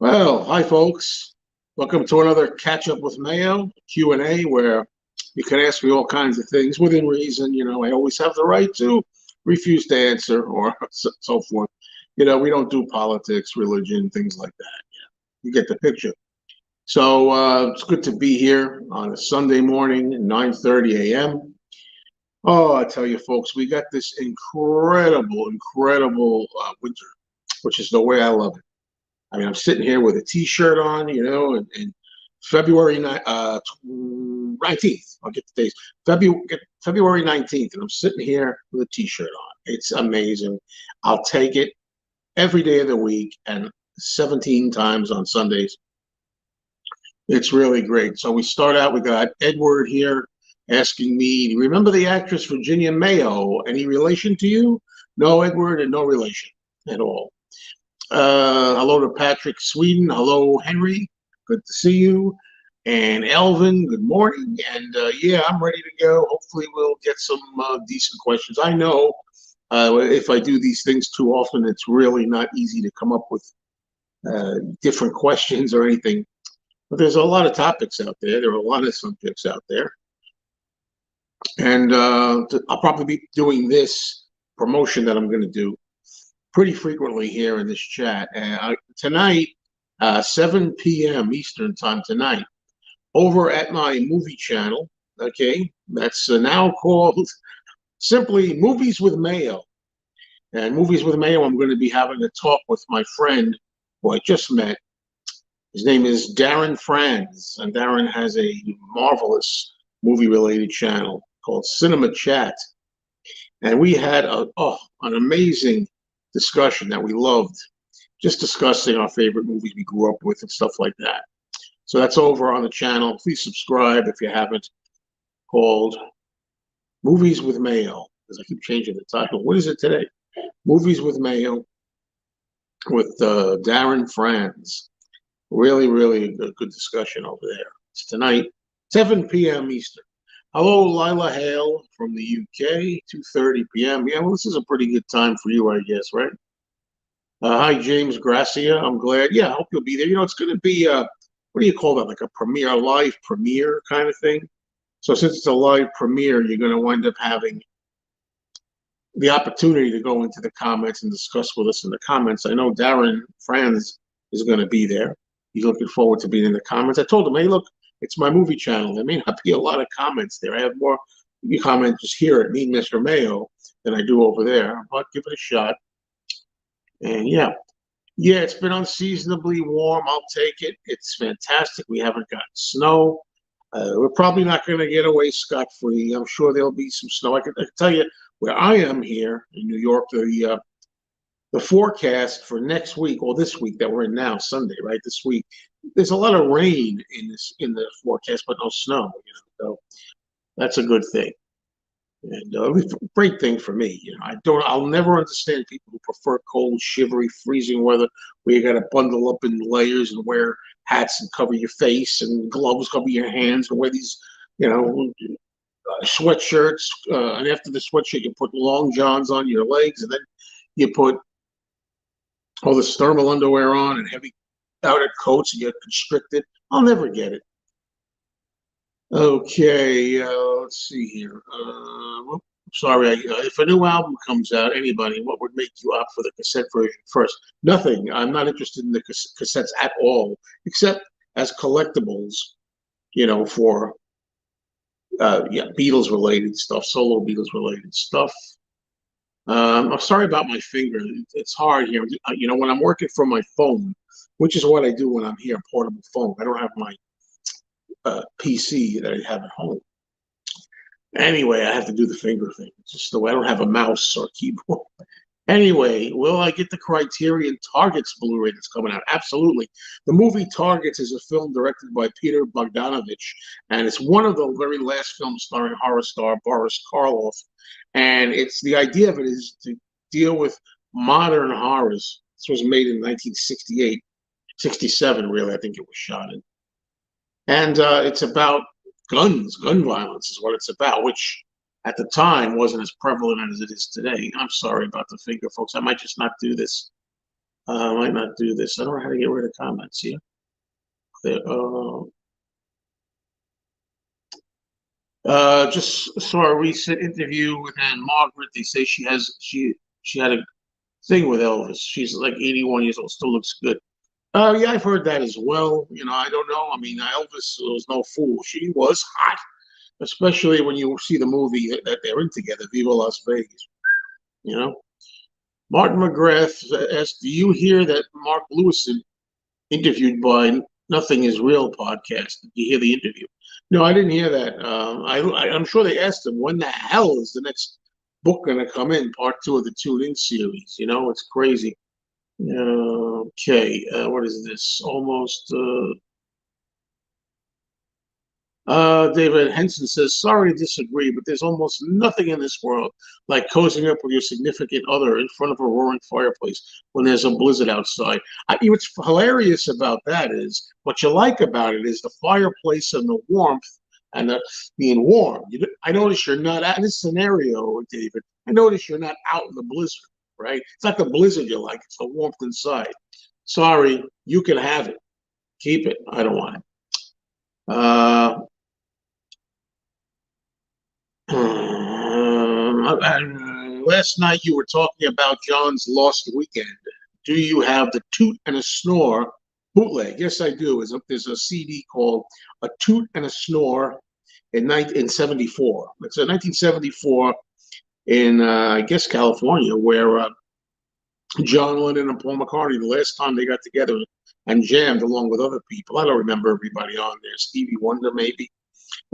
Well, hi folks. Welcome to another Catch Up with Mayo Q&A where you can ask me all kinds of things within reason. I always have the right to refuse to answer or so forth. We don't do politics, religion, things like that. You get the picture. So it's good to be here on a Sunday morning, 9:30 a.m. Oh, I tell you folks, we got this incredible winter, which is the way I love it. I mean, I'm sitting here with a T-shirt on, and February 19th. I'll get the days. February 19th, and I'm sitting here with a T-shirt on. It's amazing. I'll take it every day of the week and 17 times on Sundays. It's really great. So we start out. We got Edward here asking me, remember the actress Virginia Mayo? Any relation to you? No, Edward, and no relation at all. Hello to Patrick Sweden. Hello, Henry. Good to see you. And Elvin, good morning. And yeah, I'm ready to go. Hopefully, we'll get some decent questions. I know if I do these things too often, it's really not easy to come up with different questions or anything. But there's a lot of topics out there. There are a lot of subjects out there. And I'll probably be doing this promotion that I'm going to do pretty frequently here in this chat. Tonight, 7 p.m. Eastern time tonight, over at my movie channel, okay, that's now called simply Movies with Mayo. And Movies with Mayo, I'm going to be having a talk with my friend who I just met. His name is Darren Franz, and Darren has a marvelous movie-related channel called Cinema Chat. And we had an amazing discussion that we loved, just discussing our favorite movies we grew up with and stuff like that. So that's over on the channel. Please subscribe if you haven't, called Movies with Mayo, because I keep changing the title. What is it today? Movies with Mayo with Darren Franz. Really a good discussion over there. It's tonight, 7 p.m. Eastern. Hello, Lila Hale from the UK, 2:30 p.m. Yeah, well, this is a pretty good time for you, I guess, right? Hi, James Gracia. I'm glad. Yeah, I hope you'll be there. It's going to be, what do you call that, like a live premiere kind of thing? So since it's a live premiere, you're going to wind up having the opportunity to go into the comments and discuss with us in the comments. I know Darren Franz is going to be there. He's looking forward to being in the comments. I told him, hey, look, it's my movie channel. There may not be a lot of comments there. I have more comments here at me, Mr. Mayo, than I do over there. But give it a shot. And yeah, it's been unseasonably warm. I'll take it. It's fantastic. We haven't gotten snow. We're probably not going to get away scot-free. I'm sure there'll be some snow. I can tell you where I am here in New York, the forecast for next week, or this week that we're in now, Sunday, right? This week, there's a lot of rain in the forecast, but no snow. So that's a good thing, and a great thing for me. I'll never understand people who prefer cold, shivery, freezing weather where you got to bundle up in layers and wear hats and cover your face and gloves cover your hands and wear these, sweatshirts. And after the sweatshirt, you put long johns on your legs, and then you put all this thermal underwear on and heavy outer coats, and you're constricted. I'll never get it. Okay, let's see here. Sorry, if a new album comes out, anybody, what would make you opt for the cassette version first? Nothing. I'm not interested in the cassettes at all, except as collectibles, for Beatles related stuff, solo Beatles related stuff. I'm sorry about my finger. It's hard here. When I'm working from my phone, which is what I do when I'm here, portable phone. I don't have my PC that I have at home. Anyway, I have to do the finger thing. It's just the way I don't have a mouse or keyboard. Anyway, will I get the Criterion Targets Blu-ray that's coming out? Absolutely. The movie Targets is a film directed by Peter Bogdanovich, and it's one of the very last films starring horror star Boris Karloff. And the idea of it is to deal with modern horrors. This was made in 1968, 67, really, I think it was shot in. And it's about gun violence is what it's about, which at the time wasn't as prevalent as it is today. I'm sorry about the finger, folks. I might just not do this I might not do this. I don't know how to get rid of comments here. There, just saw a recent interview with Anne Margaret. They say she had a thing with Elvis. She's like 81 years old, still looks good. Yeah, I've heard that as well. I don't know. I mean, Elvis was no fool. She was hot, especially when you see the movie that they're in together, Viva Las Vegas. You know, Martin McGrath asked, "Do you hear that Mark Lewison interviewed by Nothing Is Real podcast? Did you hear the interview?" No, I didn't hear that. I'm sure they asked him when the hell is the next book going to come in, part two of the Tune In series. It's crazy. Okay, what is this? Almost. David Henson says, sorry to disagree, but there's almost nothing in this world like cozying up with your significant other in front of a roaring fireplace when there's a blizzard outside. What's hilarious about that is what you like about it is the fireplace and the warmth and being warm. I notice you're not out in this scenario, David. I notice you're not out in the blizzard, right? It's not the blizzard you like, it's the warmth inside. Sorry, you can have it. Keep it. I don't want it. Uh, last night you were talking about John's Lost Weekend. Do you have the Toot and a Snore bootleg? Yes, I do. There's a CD called A Toot and a Snore in 74. It's a 1974 in, I guess, California, where John Lennon and Paul McCartney, the last time they got together and jammed along with other people. I don't remember everybody on there. Stevie Wonder, maybe.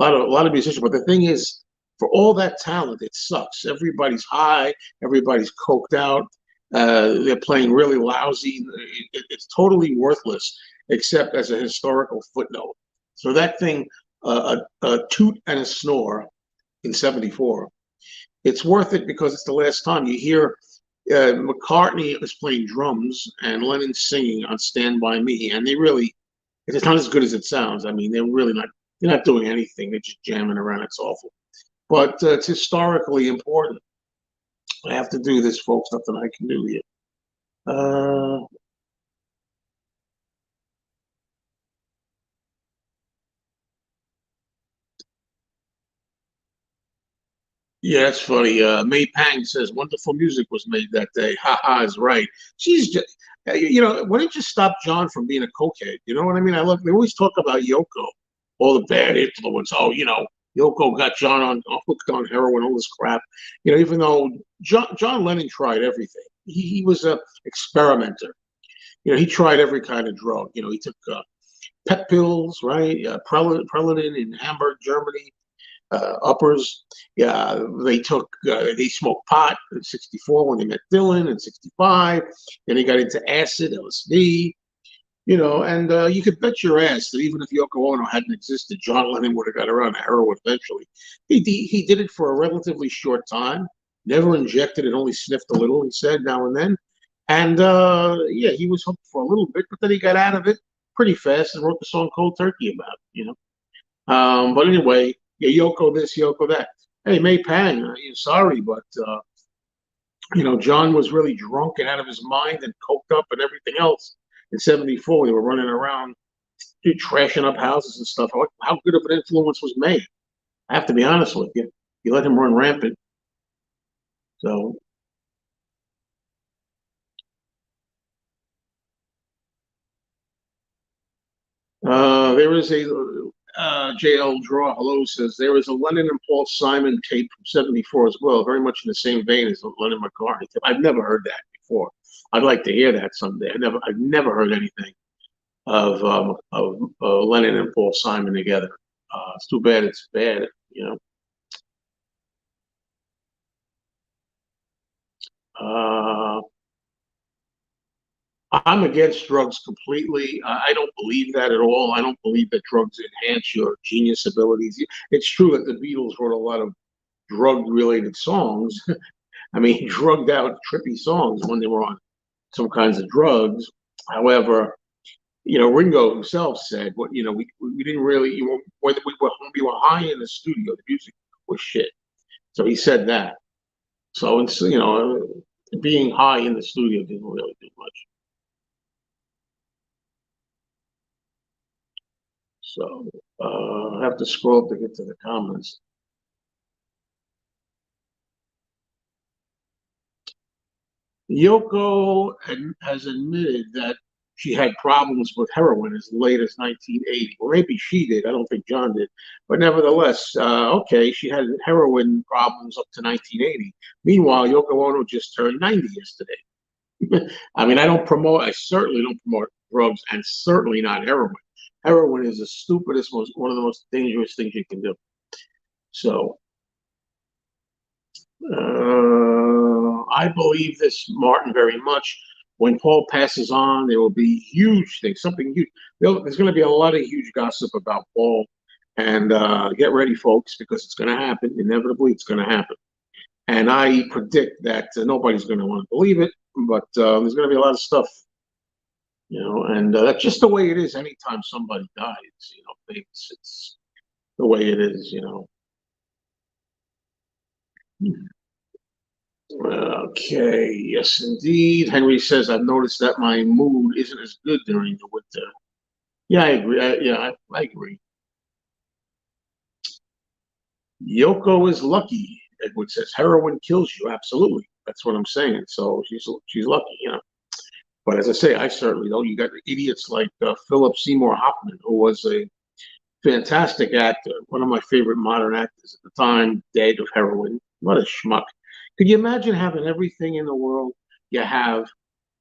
A lot of musicians. But the thing is, for all that talent, it sucks. Everybody's high, everybody's coked out. They're playing really lousy. It's totally worthless, except as a historical footnote. So that thing, a toot and a snore in '74. It's worth it because it's the last time you hear McCartney is playing drums and Lennon singing on "Stand by Me," and it's not as good as it sounds. I mean, they're not doing anything. They're just jamming around. It's awful. But it's historically important. I have to do this, folks. Nothing I can do here. Uh, yeah, it's funny. May Pang says wonderful music was made that day. Ha ha is right. She's just, why don't you stop John from being a cokehead? You know what I mean? They always talk about Yoko, all the bad influence. Oh, Yoko got John on hooked on heroin, all this crap. Even though John Lennon tried everything, he was a experimenter. He tried every kind of drug. He took pet pills, right? Preludin in Hamburg, Germany, uppers. Yeah, they smoked pot in '64 when they met Dylan in '65. Then he got into acid, LSD. And you could bet your ass that even if Yoko Ono hadn't existed, John Lennon would have got around to heroin eventually. He did it for a relatively short time, never injected it, only sniffed a little, he said, now and then. And yeah, he was hooked for a little bit, but then he got out of it pretty fast and wrote the song Cold Turkey about it. But anyway, yeah, Yoko this, Yoko that. Hey, May Pang, sorry, but John was really drunk and out of his mind and coked up and everything else. In '74, they were running around, trashing up houses and stuff. How good of an influence was May? I have to be honest with you. You let him run rampant. So there is a JL Draw Hello says there is a Lennon and Paul Simon tape from '74 as well, very much in the same vein as the Lennon McCartney tape. I've never heard that before. I'd like to hear that someday. I've never heard anything of Lennon and Paul Simon together. It's too bad it's bad. Uh, I'm against drugs completely. I don't believe that at all. I don't believe that drugs enhance your genius abilities. It's true that the Beatles wrote a lot of drug-related songs. I mean, drugged out, trippy songs when they were on some kinds of drugs. However, Ringo himself said, "What we didn't really, when we were high in the studio, the music was shit." So he said that. So it's being high in the studio didn't really do much. So I have to scroll up to get to the comments. Yoko has admitted that she had problems with heroin as late as 1980. Well, maybe she did. I don't think John did. But nevertheless, okay, she had heroin problems up to 1980. Meanwhile, Yoko Ono just turned 90 yesterday. I mean, I certainly don't promote drugs and certainly not heroin. Heroin is the stupidest, one of the most dangerous things you can do. So, I believe this, Martin, very much. When Paul passes on, there will be huge things, something huge. There's going to be a lot of huge gossip about Paul, and get ready, folks, because it's going to happen. Inevitably, it's going to happen. And I predict that nobody's going to want to believe it, but there's going to be a lot of stuff, and that's just the way it is. Anytime somebody dies, it's the way it is. Okay, yes, indeed. Henry says, I've noticed that my mood isn't as good during the winter. Yeah, I agree. I agree. Yoko is lucky, Edward says. Heroin kills you. Absolutely. That's what I'm saying. So she's lucky. But as I say, I certainly don't. You got idiots like Philip Seymour Hoffman, who was a fantastic actor, one of my favorite modern actors at the time, dead of heroin. What a schmuck. Could you imagine having everything in the world? You have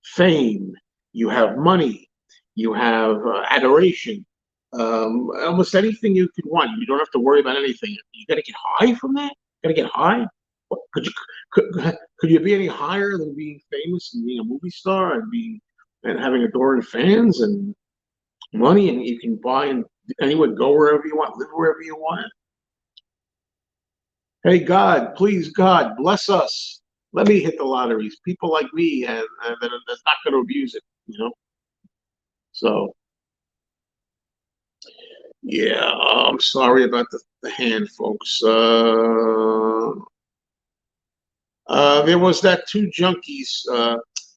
fame, you have money, you have adoration, almost anything you could want. You don't have to worry about anything. You got to get high from that. Got to get high. What, could you be any higher than being famous and being a movie star and having adoring fans and money, and you can buy and anywhere, go wherever you want, live wherever you want? Hey, God, please, God, bless us. Let me hit the lotteries. People like me, that's not going to abuse it. So, yeah, I'm sorry about the hand, folks. There was that two junkies.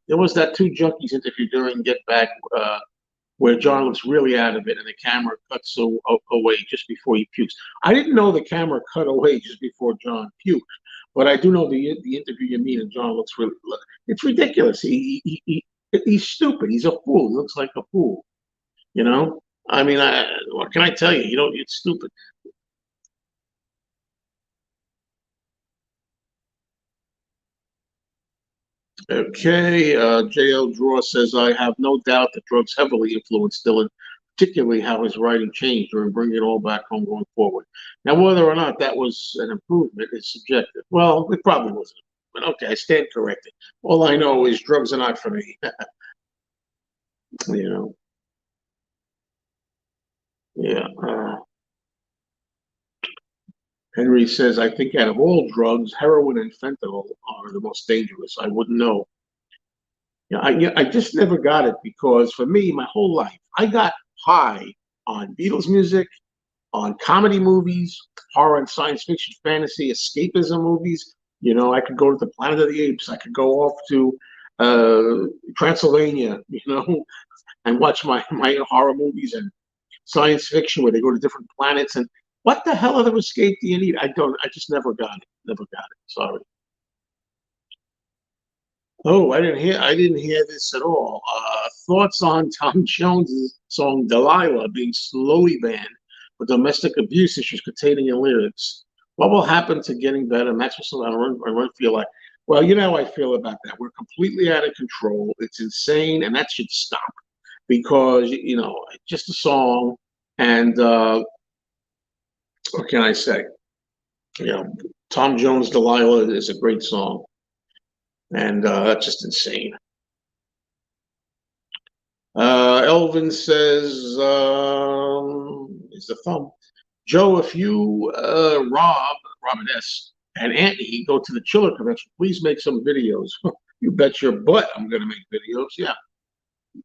There was that two junkies interview during Get Back, where John looks really out of it, and the camera cuts away just before he pukes. I didn't know the camera cut away just before John puked, but I do know the interview you mean, and John looks really. It's ridiculous. He's stupid. He's a fool. He looks like a fool. You know. I mean, what can I tell you? It's stupid. Okay, JL Draw says, I have no doubt that drugs heavily influenced Dylan, particularly how his writing changed during bringing it all back home going forward. Now, whether or not that was an improvement is subjective. Well, it probably wasn't. But okay, I stand corrected. All I know is drugs are not for me. you know, yeah. Henry says, I think out of all drugs, heroin and fentanyl are the most dangerous. I wouldn't know. I just never got it because for me, my whole life, I got high on Beatles music, on comedy movies, horror and science fiction, fantasy, escapism movies. I could go to the Planet of the Apes. I could go off to Transylvania, and watch my horror movies and science fiction where they go to different planets. And what the hell other escape do you need? I don't. I just never got it. Never got it. Sorry. Oh, I didn't hear this at all. Thoughts on Tom Jones's song Delilah being slowly banned for domestic abuse issues containing in lyrics. What will happen to getting better? Maxwell run feel like. Well, you know how I feel about that. We're completely out of control. It's insane, and that should stop because it's just a song. And what can I say? You know, Tom Jones' Delilah is a great song, and that's just insane. Elvin says, is the thumb. Joe, if you, Robert S., and Anthony go to the Chiller convention, please make some videos. You bet your butt I'm going to make videos. Yeah,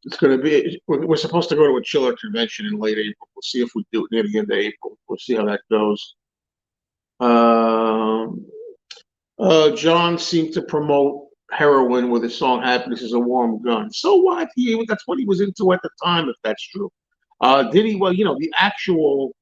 it's going to be, we're supposed to go to a Chiller convention in late April. We'll see if we do it near the end of April. We'll see how that goes. Um, John seemed to promote heroin with his song "Happiness is a Warm Gun." So what? That's what he was into at the time, if that's true. Did he? Well, the actual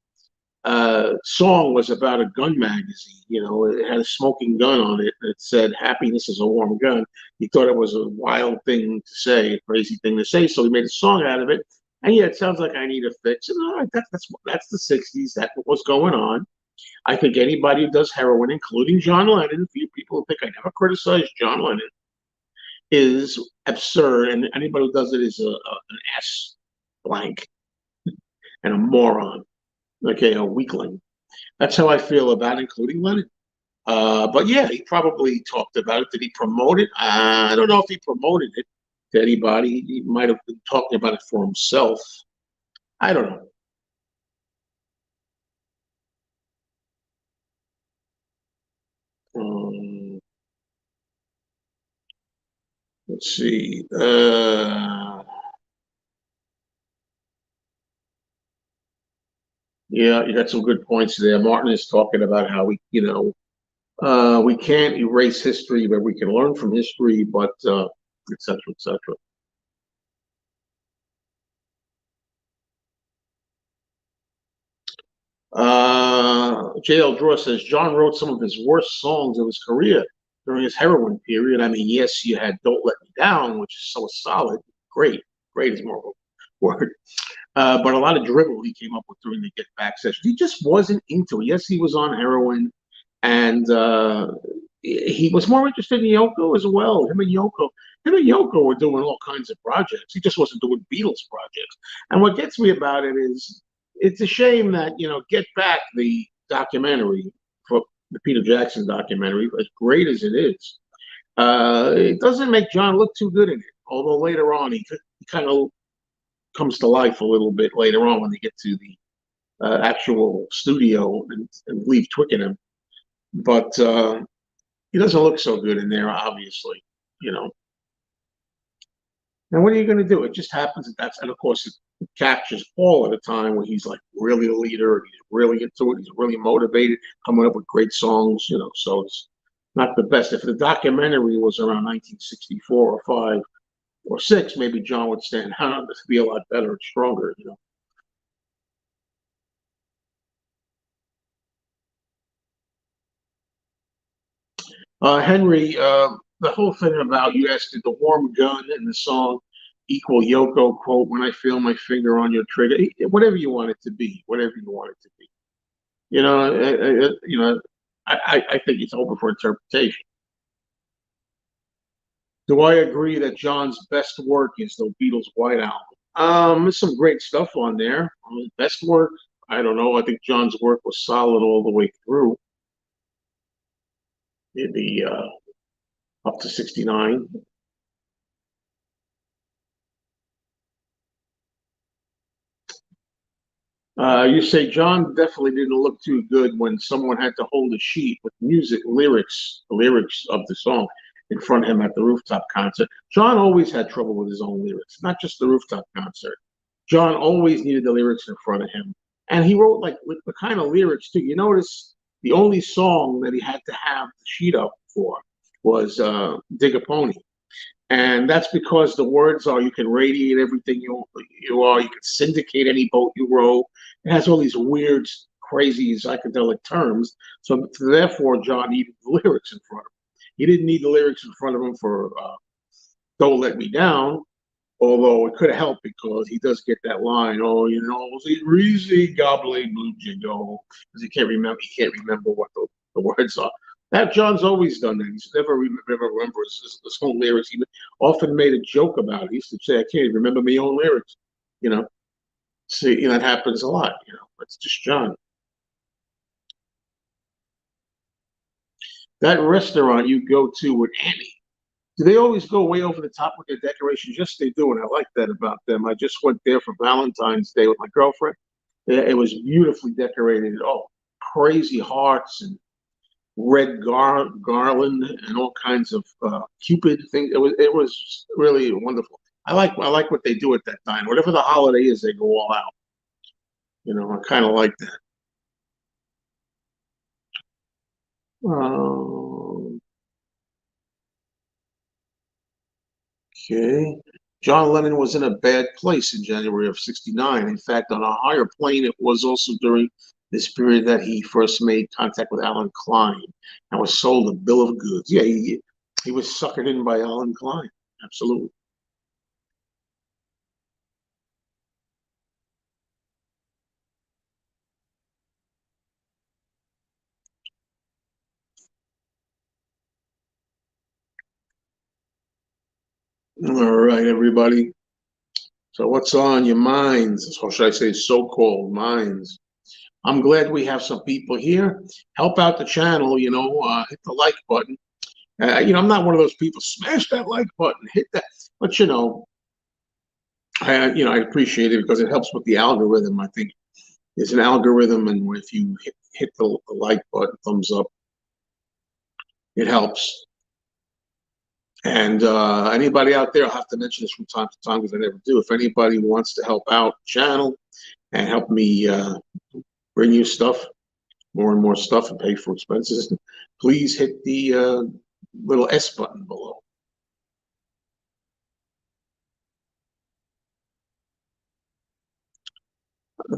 song was about a gun magazine. It had a smoking gun on it that said "Happiness is a warm gun." He thought it was a wild thing to say, a crazy thing to say, so he made a song out of it. And yeah, it sounds like I need a fix. And all right, that's the '60s. That's what was going on. I think anybody who does heroin, including John Lennon, a few people who think I never criticized John Lennon, is absurd. And anybody who does it is an S blank and a moron. Okay, a weakling. That's how I feel about including Lennon. But yeah, he probably talked about it. Did he promote it? I don't know if he promoted it to anybody. He might have been talking about it for himself. I don't know. Um, let's see. Yeah, you got some good points there. Martin is talking about how we can't erase history, but we can learn from history, but et cetera, et cetera. JL Draw says John wrote some of his worst songs of his career during his heroin period. I mean, yes, you had "Don't Let Me Down," which is so solid, great, great is more of a word, but a lot of dribble he came up with during the Get Back session. He just wasn't into it. Yes, he was on heroin, and he was more interested in Yoko as well. Him and Yoko were doing all kinds of projects. He just wasn't doing Beatles projects. And what gets me about it is it's a shame that Get Back, the documentary for the Peter Jackson documentary, as great as it is, it doesn't make John look too good in it. Although later on he kind of comes to life a little bit later on when they get to the actual studio and leave Twickenham. But he doesn't look so good in there, obviously. You know. And what are you going to do? It just happens and of course it captures Paul at a time when he's like really the leader and he's really into it. He's really motivated, coming up with great songs. So it's not the best. If the documentary was around 1964 or five or six, maybe John would stand out to be a lot better and stronger. Henry, the whole thing about you asked did the warm gun in the song equal Yoko quote when I feel my finger on your trigger, whatever you want it to be, whatever you want it to be. You know, I think it's open for interpretation. Do I agree that John's best work is the Beatles' White Album? There's some great stuff on there. Best work, I don't know. I think John's work was solid all the way through. Maybe up to 69. You say John definitely didn't look too good when someone had to hold a sheet with lyrics of the song in front of him at the rooftop concert. John always had trouble with his own lyrics, not just the rooftop concert. John always needed the lyrics in front of him. And he wrote like the kind of lyrics too. You notice the only song that he had to have the sheet up for was Dig a Pony. And that's because the words are you can radiate everything you are, you can syndicate any boat you row. It has all these weird, crazy psychedelic terms. So therefore, John needed the lyrics in front of him. He didn't need the lyrics in front of him for "Don't Let Me Down," although it could have helped because he does get that line, "Oh, was it Reezy gobbling blue jingo?" Because he can't remember what the words are. That John's always done that. He's never remembers his own lyrics. He often made a joke about it. He used to say, "I can't even remember my own lyrics." You know, see, that happens a lot. It's just John. That restaurant you go to with Annie. Do they always go way over the top with their decorations? Yes, they do, and I like that about them. I just went there for Valentine's Day with my girlfriend. Yeah, it was beautifully decorated. Oh, crazy hearts and red garland and all kinds of Cupid things. It was really wonderful. I like what they do at that time. Whatever the holiday is, they go all out. I kind of like that. Um, okay. John Lennon was in a bad place in January of '69. In fact, on a higher plane, it was also during this period that he first made contact with Alan Klein and was sold a bill of goods. Yeah, he was suckered in by Alan Klein. Absolutely. All right, everybody. So what's on your minds? Or should I say so-called minds? I'm glad we have some people here. Help out the channel, hit the like button. I'm not one of those people, smash that like button, hit that. But, I appreciate it because it helps with the algorithm. I think there's an algorithm, and if you hit the like button, thumbs up, it helps. And anybody out there, I'll have to mention this from time to time because I never do. If anybody wants to help out the channel and help me bring you stuff, more and more stuff, and pay for expenses, please hit the little S button below.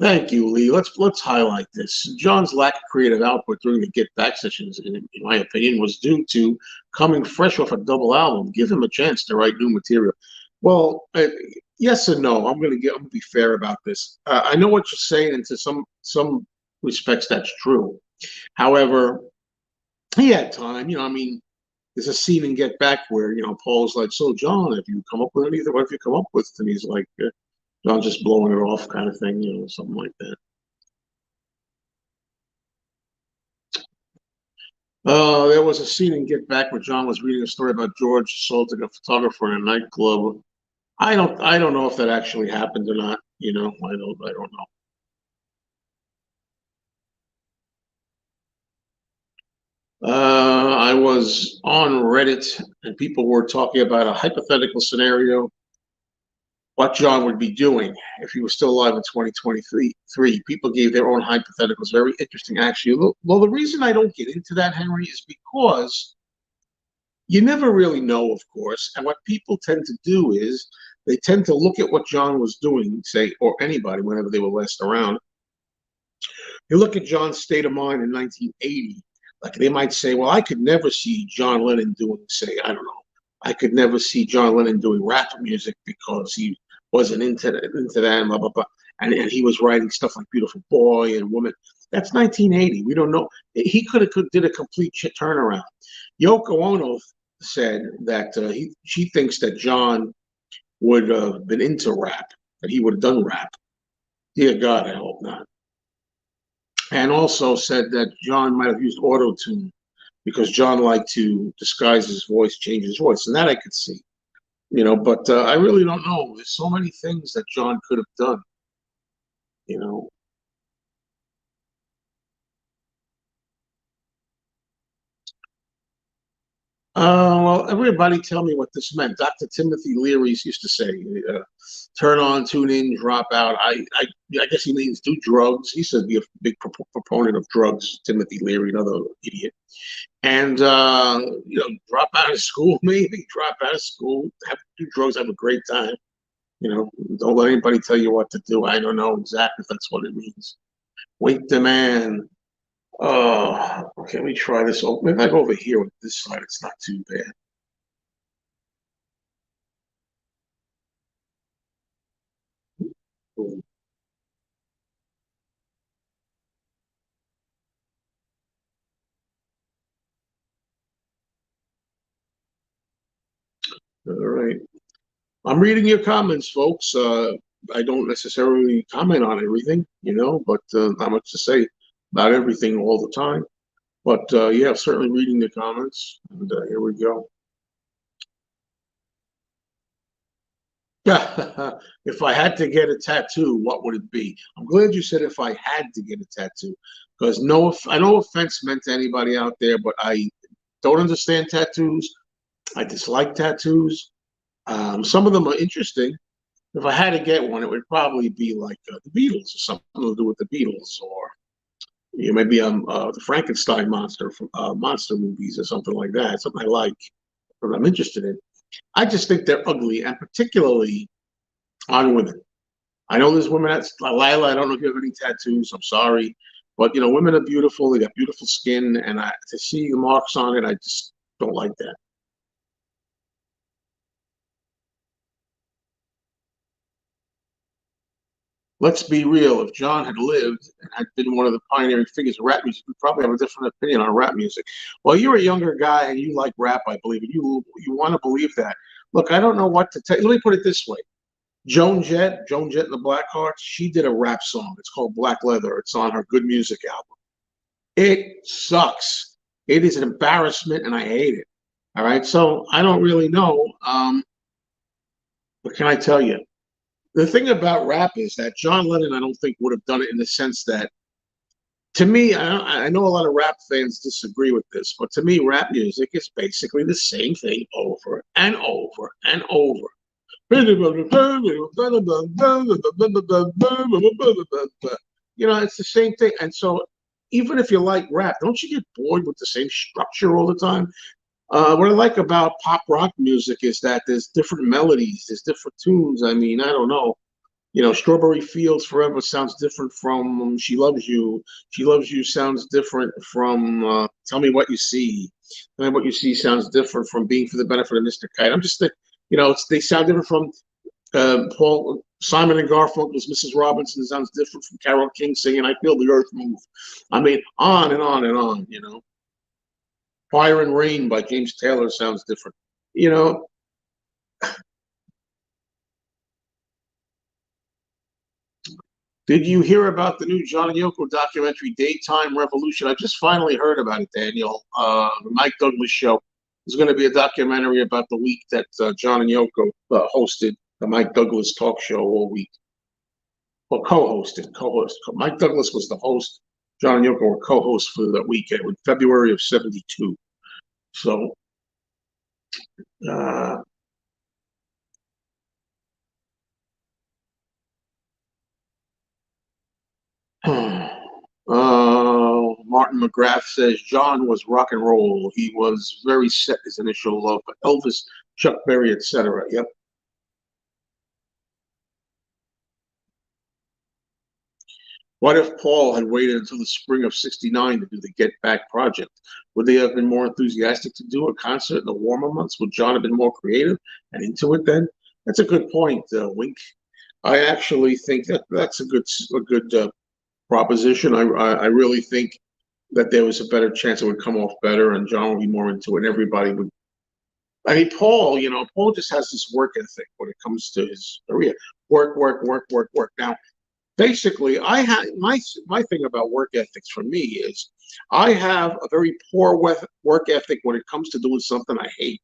Thank you, Lee. Let's highlight this. John's lack of creative output during the Get Back sessions, in my opinion, was due to coming fresh off a double album. Give him a chance to write new material. Well, yes and no. I'm gonna be fair about this. I know what you're saying, and to some respects, that's true. However, he had time. I mean, there's a scene in Get Back where Paul's like, "So, John, have you come up with anything? What have you come up with?" And he's like, John's just blowing it off, kind of thing, something like that. There was a scene in Get Back where John was reading a story about George assaulting a photographer in a nightclub. I don't know if that actually happened or not. I don't know. I was on Reddit and people were talking about a hypothetical scenario, what John would be doing if he was still alive in 2023. People gave their own hypotheticals. Very interesting, actually. Well, the reason I don't get into that, Henry, is because you never really know, of course. And what people tend to do is they tend to look at what John was doing, say, or anybody, whenever they were last around. You look at John's state of mind in 1980, like they might say, well, I could never see John Lennon doing, say, I don't know, I could never see John Lennon doing rap music because he wasn't into that, and blah, blah, blah. And he was writing stuff like Beautiful Boy and Woman. That's 1980. We don't know. He could did a complete turnaround. Yoko Ono said that she thinks that John would have been into rap, that he would have done rap. Dear God, I hope not. And also said that John might have used auto tune because John liked to disguise his voice, change his voice, and that I could see. But I really don't know. There's so many things that John could have done. You know, well, everybody tell me what this meant. Dr. Timothy Leary's used to say, turn on, tune in, drop out. I guess he means do drugs. He said be a big proponent of drugs, Timothy Leary, another idiot. And, drop out of school, maybe drop out of school, do drugs, have a great time. Don't let anybody tell you what to do. I don't know exactly if that's what it means. Wake the man. Oh, okay, let me try this. Oh, maybe I go over here with this side. It's not too bad. All right. I'm reading your comments, folks. I don't necessarily comment on everything, but not much to say about everything all the time. But yeah, certainly reading the comments. And here we go. If I had to get a tattoo, what would it be? I'm glad you said if I had to get a tattoo, because I know offense meant to anybody out there, but I don't understand tattoos. I dislike tattoos. Some of them are interesting. If I had to get one, it would probably be like the Beatles or something to do with the Beatles, or maybe the Frankenstein monster from monster movies or something like that. Something I like, or I'm interested in. I just think they're ugly, and particularly on women. I know there's women that's Lila. I don't know if you have any tattoos. I'm sorry, but women are beautiful. They got beautiful skin, and to see the marks on it, I just don't like that. Let's be real. If John had lived and had been one of the pioneering figures of rap music, we'd probably have a different opinion on rap music. Well, you're a younger guy and you like rap, I believe, and you want to believe that. Look, I don't know what to tell you. Let me put it this way. Joan Jett and the Blackhearts, she did a rap song. It's called Black Leather. It's on her Good Music album. It sucks. It is an embarrassment, and I hate it. All right, so I don't really know. What can I tell you? The thing about rap is that John Lennon, I don't think would have done it in the sense that, to me, I know a lot of rap fans disagree with this, but to me, rap music is basically the same thing over and over and over. It's the same thing. And so, even if you like rap, don't you get bored with the same structure all the time? What I like about pop rock music is that there's different melodies, there's different tunes. I mean, I don't know. Strawberry Fields Forever sounds different from She Loves You. She Loves You sounds different from Tell Me What You See. Tell Me What You See sounds different from Being for the Benefit of Mr. Kite. I'm just, they sound different from Paul Simon and Garfunkel's Mrs. Robinson sounds different from Carole King singing I Feel the Earth Move. I mean, on and on and on. Fire and Rain by James Taylor sounds different. You know, did you hear about the new John and Yoko documentary, Daytime Revolution? I just finally heard about it, Daniel. The Mike Douglas show. There's going to be a documentary about the week that John and Yoko hosted the Mike Douglas talk show all week. Well, co-host. Mike Douglas was the host. John and Yoko were co-hosts for that weekend in February of '72. So, uh, Martin McGrath says John was rock and roll. He was very set his initial love for Elvis, Chuck Berry, etc. Yep. What if Paul had waited until the spring of '69 to do the Get Back project? Would they have been more enthusiastic to do a concert in the warmer months? Would John have been more creative and into it then? That's a good point, Wink. I actually think that's a good proposition. I really think that there was a better chance it would come off better, and John would be more into it, and everybody would. I mean, Paul just has this work ethic when it comes to his career. Work, work, work, work, work. Now, basically, I have my thing about work ethics for me is I have a very poor work ethic when it comes to doing something I hate.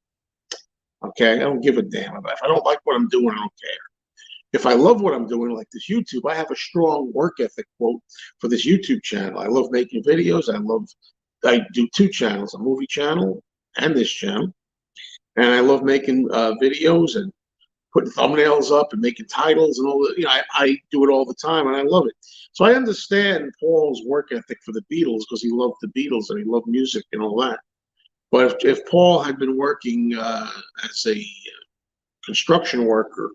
Okay, I don't give a damn about it. If I don't like what I'm doing, I don't care. If I love what I'm doing, like this YouTube, I have a strong work ethic quote for this YouTube channel. I love making videos. I do two channels, a movie channel and this channel. And I love making videos and putting thumbnails up and making titles and all that. I do it all the time and I love it. So I understand Paul's work ethic for the Beatles because he loved the Beatles and he loved music and all that. But if Paul had been working as a construction worker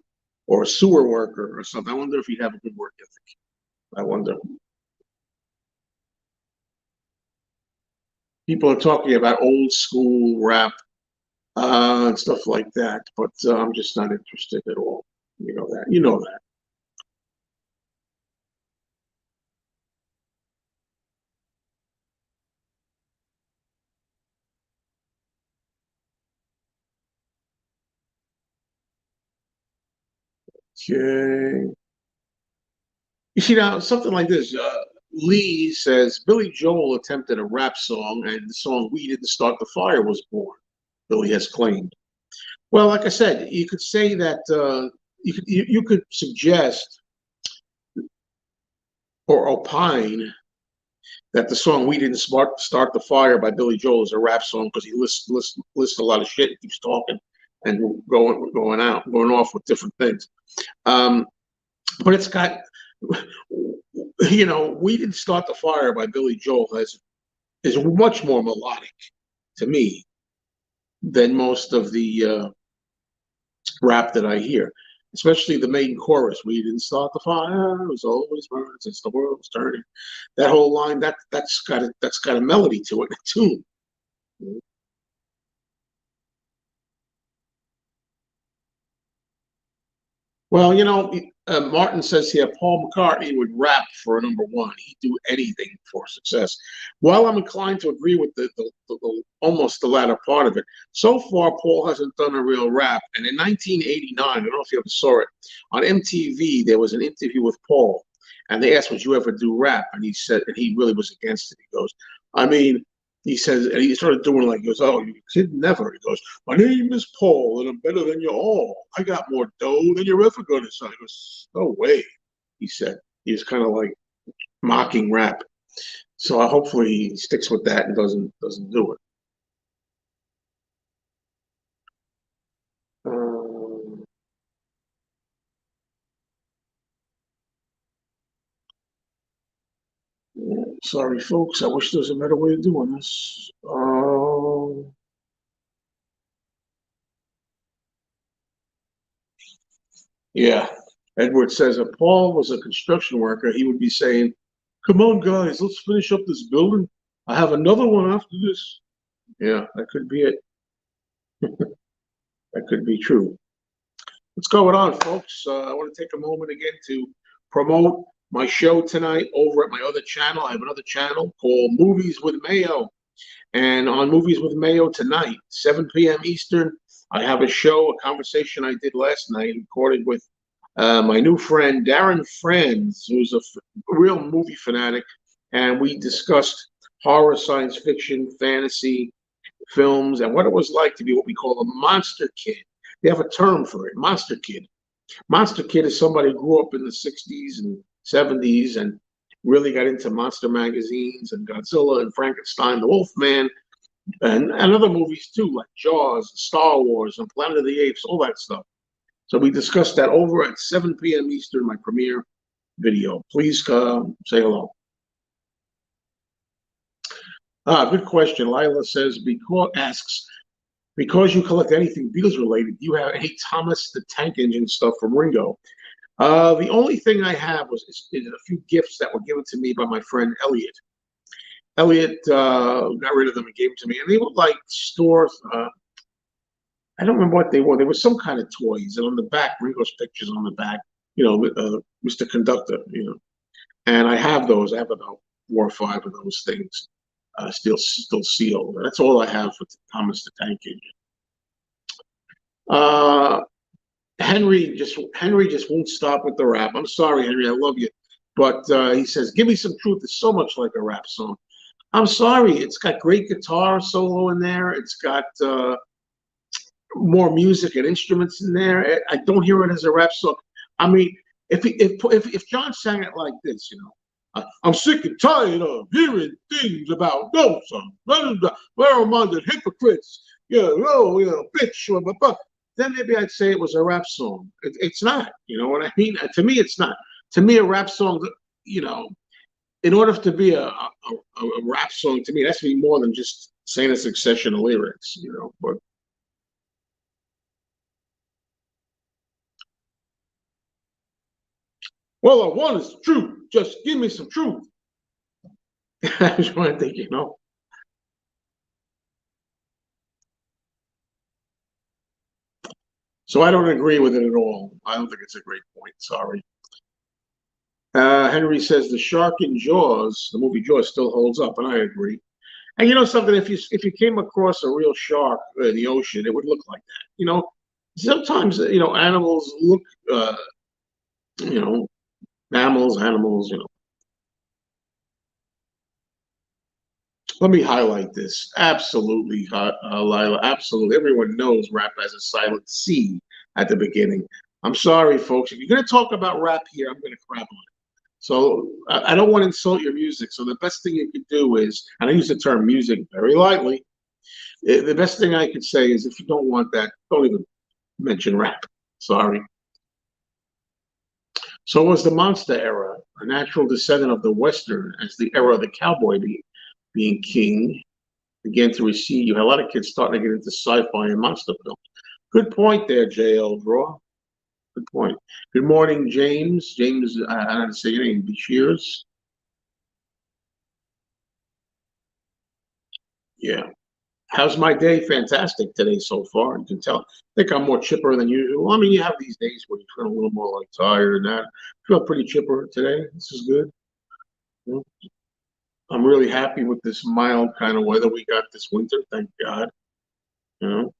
or a sewer worker or something, I wonder if he'd have a good work ethic. I wonder. People are talking about old school rap and stuff like that, but I'm just not interested at all. You know that. You know that. Okay. You see now something like this. Lee says Billy Joel attempted a rap song, and the song "We Didn't Start the Fire" was born. Billy has claimed. Well, like I said, you could say that you could suggest or opine that the song "We Didn't Start the Fire" by Billy Joel is a rap song because he lists a lot of shit, keeps talking and going off with different things. Um, but it's got, "We Didn't Start the Fire" by Billy Joel is much more melodic to me than most of the rap that I hear, especially the main chorus. We didn't start the fire; it was always burning since the world was turning. That whole line, that's got a melody to it, a tune. Well, Martin says here Paul McCartney would rap for a number one. He'd do anything for success. While I'm inclined to agree with almost the latter part of it, so far Paul hasn't done a real rap. And in 1989, I don't know if you ever saw it on MTV, there was an interview with Paul, and they asked, "Would you ever do rap?" And he said, and he really was against it. He goes, "I mean." He says, and he started doing like, he goes, "Oh, you kid never." He goes, "My name is Paul, and I'm better than you all. I got more dough than you're ever going to sell." He goes, "No way," he said. He was kind of like mocking rap. So hopefully he sticks with that and doesn't do it. Um, yeah, sorry, folks. I wish there was a better way of doing this. Yeah. Edward says if Paul was a construction worker, he would be saying, "Come on, guys, let's finish up this building. I have another one after this." Yeah, that could be it. That could be true. What's going on, folks? I want to take a moment again to promote my show tonight over at my other channel. I have another channel called Movies with Mayo. And on Movies with Mayo tonight, 7 p.m. Eastern, I have a show, a conversation I did last night, recorded with my new friend, Darren Friends, who's a real movie fanatic. And we discussed horror, science fiction, fantasy films, and what it was like to be what we call a monster kid. They have a term for it, monster kid. Monster kid is somebody who grew up in the 60s and 70s and really got into monster magazines and Godzilla and Frankenstein, the Wolfman, and other movies too, like Jaws, Star Wars, and Planet of the Apes, all that stuff. So we discussed that over at 7 p.m. Eastern, my premiere video. Please say hello. Good question. Lila says, because you collect anything Beatles related, do you have any Thomas the Tank Engine stuff from Ringo? The only thing I have is a few gifts that were given to me by my friend Elliot. Elliot got rid of them and gave them to me, and they were like stores. I don't remember what they were. They were some kind of toys, and on the back, Ringo's pictures on the back. Mr. Conductor. And I have those. I have about 4 or 5 of those things, still sealed. That's all I have for Thomas the Tank Engine. Uh, Henry just won't stop with the rap. I'm sorry, Henry, I love you, but he says, "Give me some truth." It's so much like a rap song. I'm sorry, it's got great guitar solo in there. It's got more music and instruments in there. I don't hear it as a rap song. I mean, if John sang it like this, I'm sick and tired of hearing things about no son, where among the hypocrites, bitch, blah, blah, blah. Then maybe I'd say it was a rap song. It's not, you know what I mean? To me, it's not. To me, a rap song, you know, in order to be a rap song, to me, it has to be more than just saying a succession of lyrics. But well, I want is the truth. Just give me some truth. I just want to think. So I don't agree with it at all. I don't think it's a great point. Sorry. Henry says the shark in Jaws, the movie Jaws, still holds up, and I agree. And you know something, if you came across a real shark in the ocean, it would look like that. Sometimes animals look, you know, animals. Let me highlight this. Absolutely, Lila. Absolutely. Everyone knows rap has a silent C at the beginning. I'm sorry, folks. If you're going to talk about rap here, I'm going to crap on it. So I don't want to insult your music. So the best thing you could do is, and I use the term music very lightly, the best thing I could say is if you don't want that, don't even mention rap. Sorry. So was the monster era, a natural descendant of the Western, as the era of the cowboy being king began to recede. You had a lot of kids starting to get into sci-fi and monster films. Good point there, JL Draw. Good point. Good morning, James. James, I don't say your name. Cheers. Yeah. How's my day? Fantastic today so far. You can tell. I think I'm more chipper than usual. I mean, you have these days where you feel a little more like tired and that. I feel pretty chipper today. This is good. Mm. I'm really happy with this mild kind of weather we got this winter. Thank God. You know.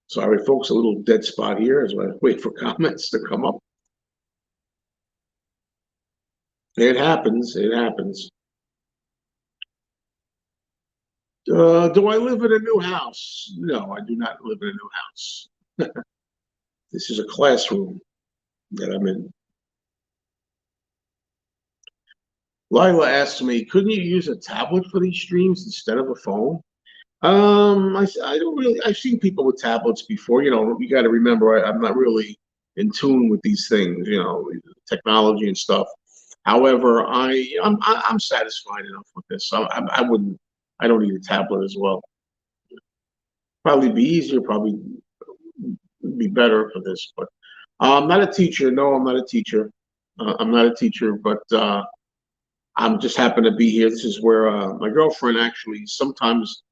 Sorry, folks, a little dead spot here as I wait for comments to come up. It happens. It happens. Do I live in a new house? No, I do not live in a new house. This is a classroom that I'm in. Lila asked me, couldn't you use a tablet for these streams instead of a phone? I don't really, I've seen people with tablets before. You got to remember, I'm not really in tune with these things, technology and stuff. However, I'm satisfied enough with this. I wouldn't, I don't need a tablet as well. Probably be easier, probably be better for this, but I'm not a teacher. No, I'm not a teacher. I'm not a teacher, but I'm just happen to be here. This is where my girlfriend actually sometimes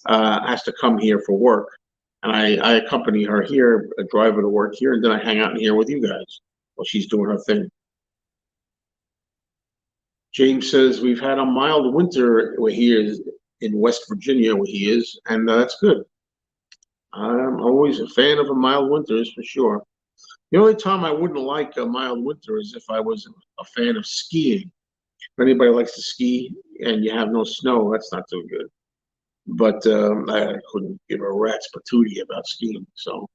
has to come here for work, and I accompany her here, drive her to work here, and then I hang out in here with you guys while she's doing her thing. James says we've had a mild winter where he is in West Virginia, where he is, and that's good. I'm always a fan of a mild winter, is for sure. The only time I wouldn't like a mild winter is if I was a fan of skiing. If anybody likes to ski and you have no snow, that's not so good. But I couldn't give a rat's patootie about skiing, so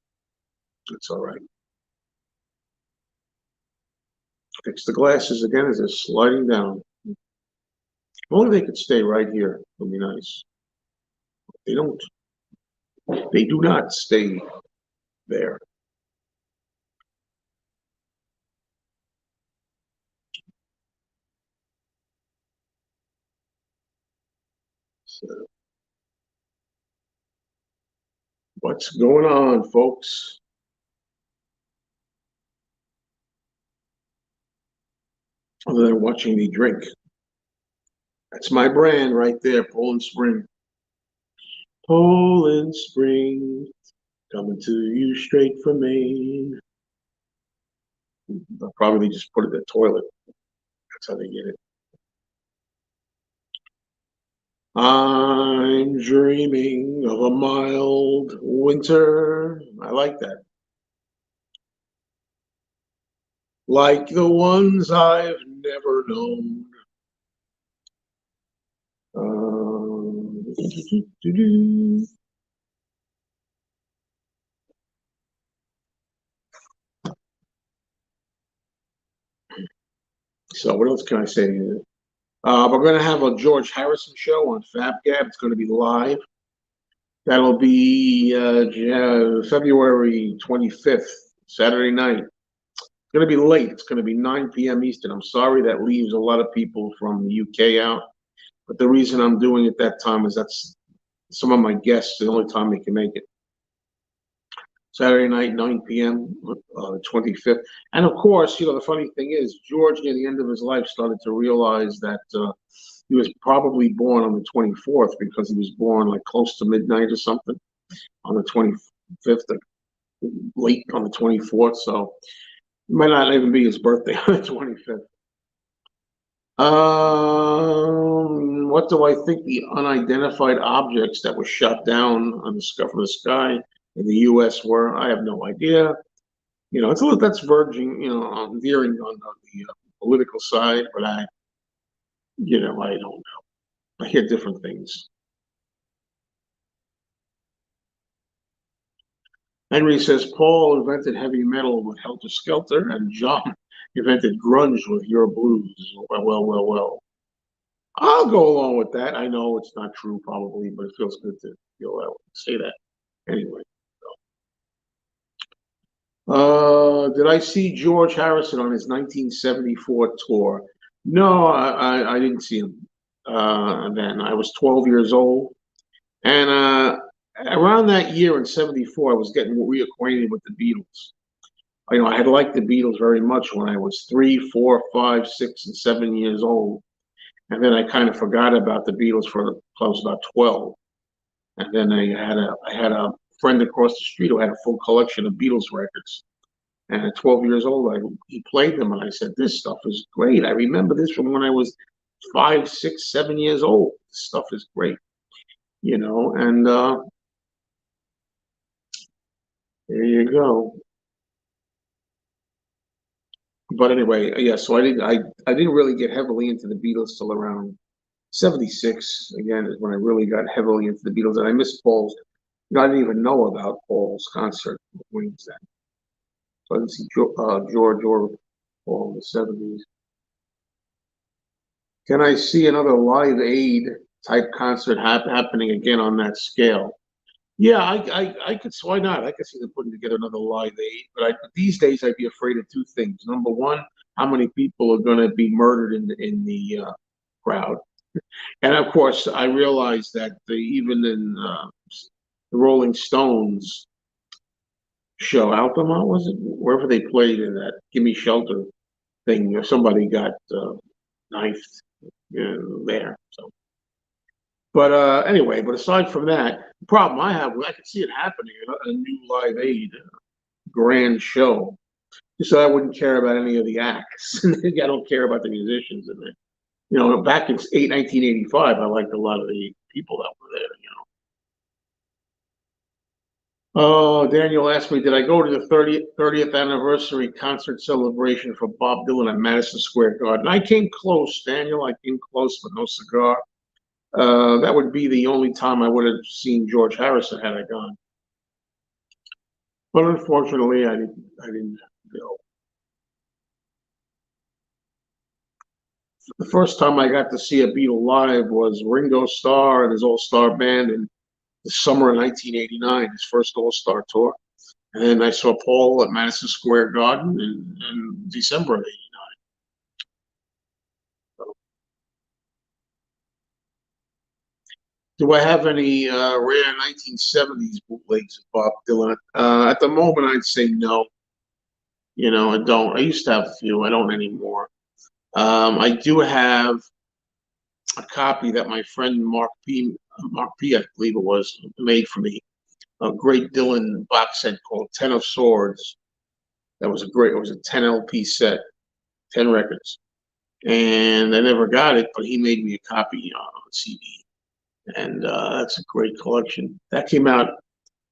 it's all right. Fix the glasses again as they're sliding down. If only they could stay right here. It would be nice. They don't. They do not stay there. So, what's going on, folks? Other than watching me drink. That's my brand right there, Poland Spring. Poland Spring, coming to you straight from Maine. They'll probably just put it in the toilet. That's how they get it. I'm dreaming of a mild winter. I like that. Like the ones I've never known. Um, so what else can I say? We're going to have a George Harrison show on FabGab. It's going to be live. That'll be February 25th, Saturday night. It's going to be late. It's going to be 9 p.m. Eastern. I'm sorry that leaves a lot of people from the UK out. But the reason I'm doing it that time is that's some of my guests, the only time they can make it. Saturday night, 9 p.m., the 25th. And of course, the funny thing is, George, near the end of his life, started to realize that he was probably born on the 24th because he was born like close to midnight or something on the 25th, late on the 24th. So it might not even be his birthday on the 25th. What do I think the unidentified objects that were shot down on the sky from the sky in the U.S. were? I have no idea. It's a little that's verging, on veering on the political side, but I don't know. I hear different things. Henry says Paul invented heavy metal with Helter Skelter, and John invented grunge with Your Blues. Well, well, well, well. I'll go along with that. I know it's not true probably, but it feels good to feel that way, say that anyway. Did I see George Harrison on his 1974 tour? No, I didn't see him then. I was 12 years old. And around that year in '74, I was getting reacquainted with the Beatles. I had liked the Beatles very much when I was 3, 4, 5, 6, and 7 years old. And then I kind of forgot about the Beatles for until I was about 12. And then I had a friend across the street who had a full collection of Beatles records. And at 12 years old, he played them, and I said, "This stuff is great. I remember this from when I was 5, 6, 7 years old. This stuff is great, And there you go. But anyway, yeah. So I didn't really get heavily into the Beatles till around '76. Again, is when I really got heavily into the Beatles, and I missed Paul's. I didn't even know about Paul's concert with Wings then. So I didn't see George or Paul in the '70s. Can I see another Live Aid type concert happening again on that scale? Yeah, I could. Why not? I could see them putting together another Live Aid, but these days I'd be afraid of two things. Number one, how many people are going to be murdered in the crowd, and of course, I realize that even in the Rolling Stones show, Altamont was it, wherever they played in that "Gimme Shelter" thing, somebody got knifed there. So. But anyway, but aside from that, the problem I have, I could see it happening, a new Live Aid grand show. So I wouldn't care about any of the acts. I don't care about the musicians in it. Back in 1985, I liked a lot of the people that were there. Oh, Daniel asked me, did I go to the 30th anniversary concert celebration for Bob Dylan at Madison Square Garden? I came close, Daniel. I came close, but no cigar. That would be the only time I would have seen George Harrison had I gone. But unfortunately, I didn't go. The first time I got to see a Beatle live was Ringo Starr and his All-Star Band in the summer of 1989, his first All-Star tour. And then I saw Paul at Madison Square Garden in December of '89. So, do I have any rare 1970s bootlegs of Bob Dylan? At the moment, I'd say no. I don't. I used to have a few. I don't anymore. I do have a copy that my friend Mark P, I believe it was, made for me. A great Dylan box set called Ten of Swords. It was a 10 LP set, 10 records. And I never got it, but he made me a copy on CD. And that's a great collection. That came out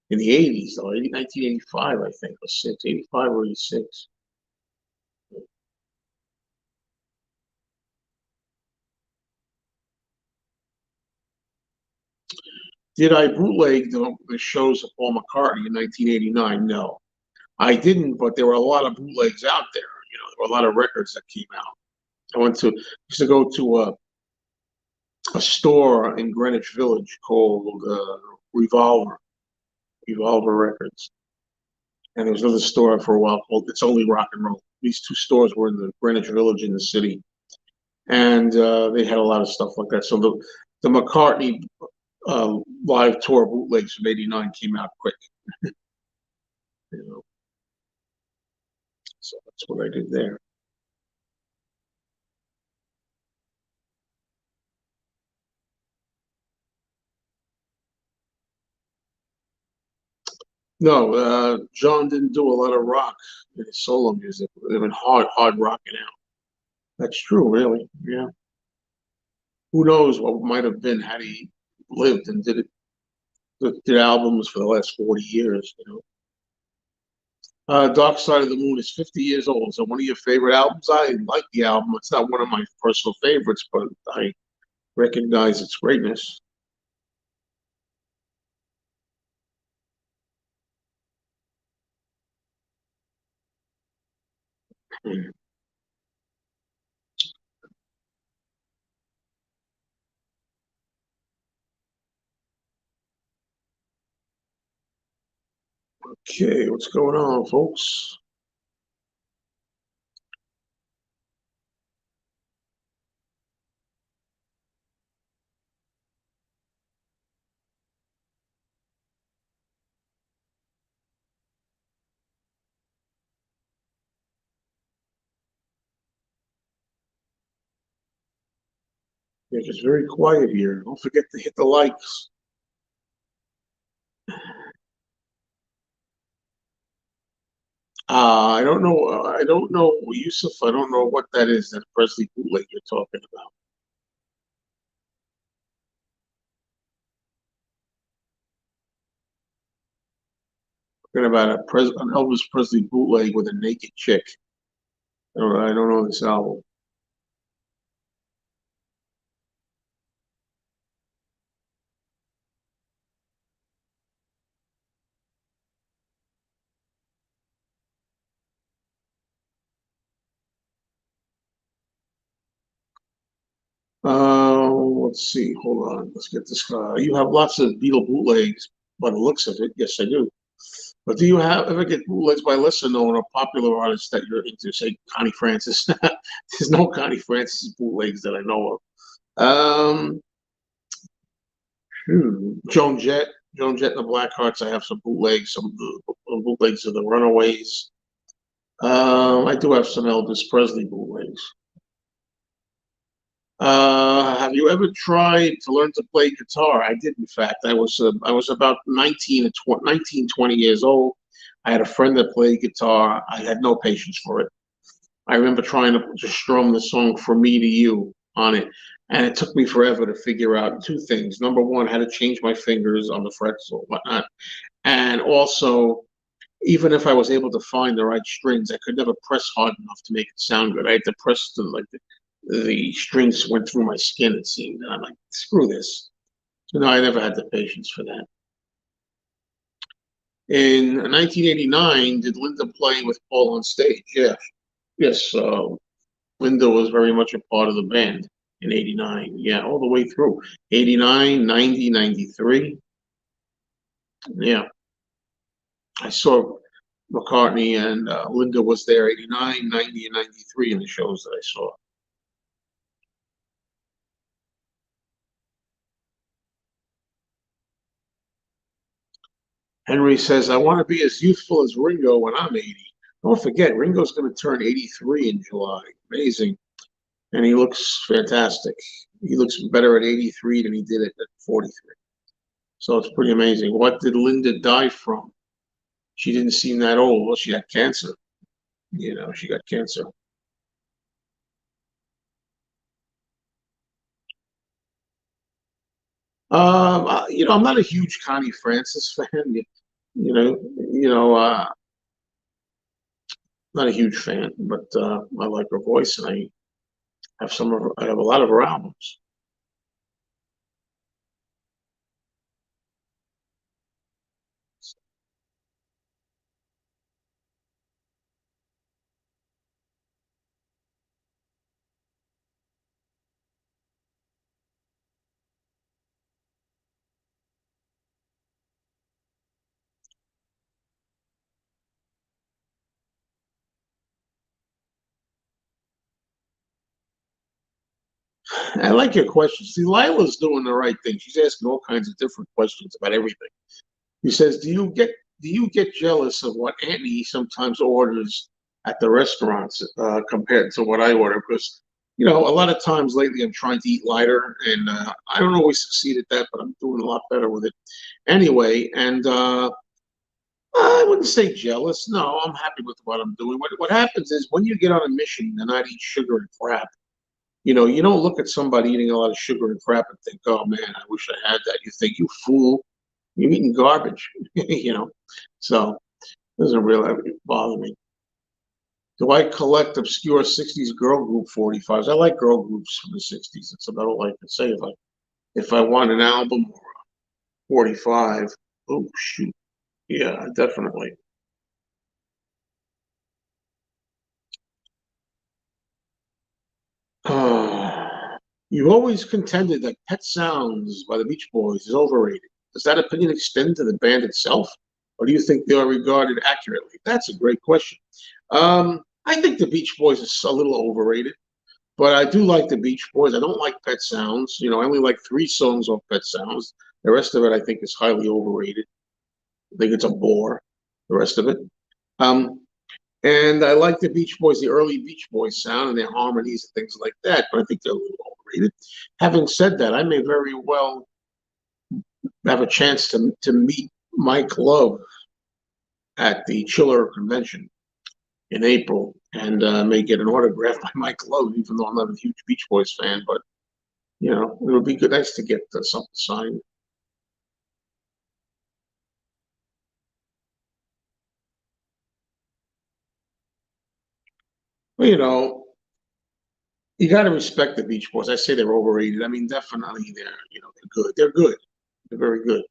in the '80s, though, 1985, I think, or 85 or '86. Did I bootleg the shows of Paul McCartney in 1989? No, I didn't, but there were a lot of bootlegs out there. There were a lot of records that came out. Used to go to a store in Greenwich Village called Revolver, Revolver Records. And there was another store for a while called It's Only Rock and Roll. These two stores were in the Greenwich Village in the city. And they had a lot of stuff like that. So the McCartney live tour bootlegs from '89 came out quick. You know, so that's what I did there. No, John didn't do a lot of rock in his solo music. They've been hard rocking out. That's true, really. Yeah. Who knows what might have been had he lived and did albums for the last 40 years. Dark Side of the Moon is 50 years old. So one of your favorite albums? I like the album. It's not one of my personal favorites, but I recognize its greatness. Okay, what's going on, folks? It's just very quiet here. Don't forget to hit the likes. I don't know. I don't know, Yusuf. I don't know what that is. That Presley bootleg you're talking about. Talking about an Elvis Presley bootleg with a naked chick. I don't know this album. Let's see. Hold on. Let's get this. You have lots of Beatle bootlegs by the looks of it. Yes, I do. But do you ever get bootlegs by lesser known or popular artists that you're into? Say Connie Francis. There's no Connie Francis bootlegs that I know of. Joan Jett. Joan Jett and the Blackhearts. I have some bootlegs. Some bootlegs of the Runaways. I do have some Elvis Presley bootlegs. Have you ever tried to learn to play guitar? I did, in fact. I was about 19, 20 years old. I had a friend that played guitar. I had no patience for it. I remember trying to strum the song "For Me to You" on it, and it took me forever to figure out two things. Number one, how to change my fingers on the frets or whatnot, and also, even if I was able to find the right strings, I could never press hard enough to make it sound good. I had to press the strings went through my skin, it seemed. And I'm like, screw this. So no, I never had the patience for that. In 1989, did Linda play with Paul on stage? Yeah. Yes. Linda was very much a part of the band in 89. Yeah, all the way through. 89, 90, 93. Yeah. I saw McCartney and Linda was there 89, 90, and 93 in the shows that I saw. Henry says, I want to be as youthful as Ringo when I'm 80. Don't forget, Ringo's going to turn 83 in July. Amazing. And he looks fantastic. He looks better at 83 than he did at 43. So it's pretty amazing. What did Linda die from? She didn't seem that old. Well, she had cancer. She got cancer. I'm not a huge Connie Francis fan. Not a huge fan, but I like her voice, and I have a lot of her albums. I like your question. See, Lila's doing the right thing. She's asking all kinds of different questions about everything. He says, do you get jealous of what Annie sometimes orders at the restaurants compared to what I order? Because a lot of times lately I'm trying to eat lighter, and I don't always succeed at that, but I'm doing a lot better with it anyway. And I wouldn't say jealous. No, I'm happy with what I'm doing. What happens is when you get on a mission to not eat sugar and crap, you don't look at somebody eating a lot of sugar and crap and think, oh man, I wish I had that. You think, you fool, you're eating garbage, you know. So it doesn't really bother me. Do I collect obscure 60s girl group 45s? I like girl groups from the 60s. That's about all I can say. If I want an album or a 45, oh shoot. Yeah, definitely. You've always contended that Pet Sounds by the Beach Boys is overrated. Does that opinion extend to the band itself? or do you think they are regarded accurately? That's a great question. I think the Beach Boys is a little overrated, but I do like the Beach Boys. I don't like Pet Sounds. You know, I only like three songs off Pet Sounds. The rest of it, I think, is highly overrated. I think it's a bore. The rest of it. Um, and I like the Beach Boys, the early Beach Boys sound and their harmonies and things like that. But I think they're a little overrated. Having said that, I may very well have a chance to meet Mike Love at the Chiller convention in April, and may get an autograph by Mike Love, even though I'm not a huge Beach Boys fan. But you know, it would be good, nice to get something signed. Well, you know, you got to respect the Beach Boys. I say they're overrated. I mean, definitely they're good. They're good. They're very good.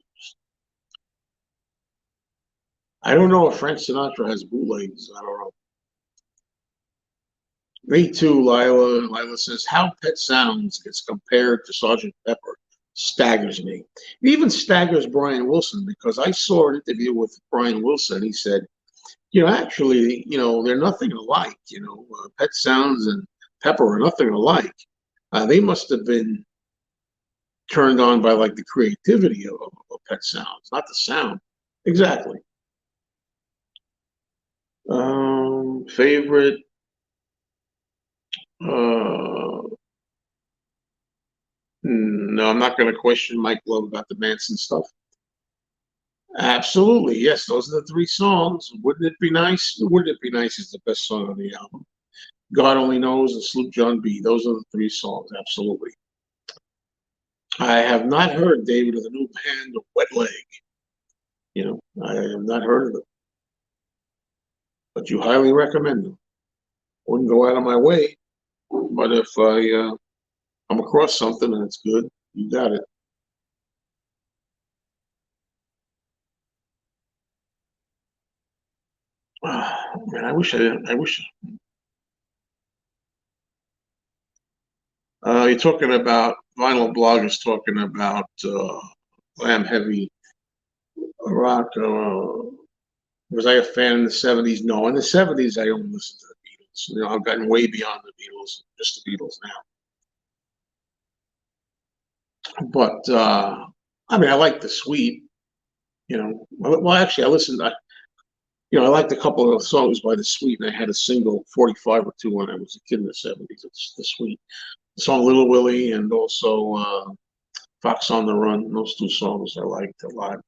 I don't know if Frank Sinatra has bootlegs. I don't know. Me too, Lila. Lila says, how Pet Sounds gets compared to Sergeant Pepper staggers me. It even staggers Brian Wilson because I saw an interview with Brian Wilson. He said, actually, they're nothing alike. Pet Sounds and Pepper are nothing alike. They must have been turned on by like the creativity of Pet Sounds, not the sound. Exactly. Favorite uh, no, I'm not going to question Mike Love about the Manson stuff. Absolutely, yes. Those are the three songs. Wouldn't it be nice? Wouldn't it be nice is the best song on the album. God Only Knows and Sloop John B. Those are the three songs. Absolutely. I have not heard David of the new band Wet Leg. I have not heard of them, but you highly recommend them. Wouldn't go out of my way, but if I come across something and it's good, you got it. Man, I wish I didn't. I wish. You're talking about vinyl bloggers talking about glam heavy rock. Was I a fan in the '70s? No, in the '70s I only listened to the Beatles. I've gotten way beyond the Beatles, just the Beatles now. But I mean, I like the Sweet. Well, actually, I listened. I liked a couple of songs by the Sweet, and I had a single 45 or two when I was a kid in the '70s. It's the Sweet. The song Little Willie and also Fox on the Run. Those two songs I liked a lot.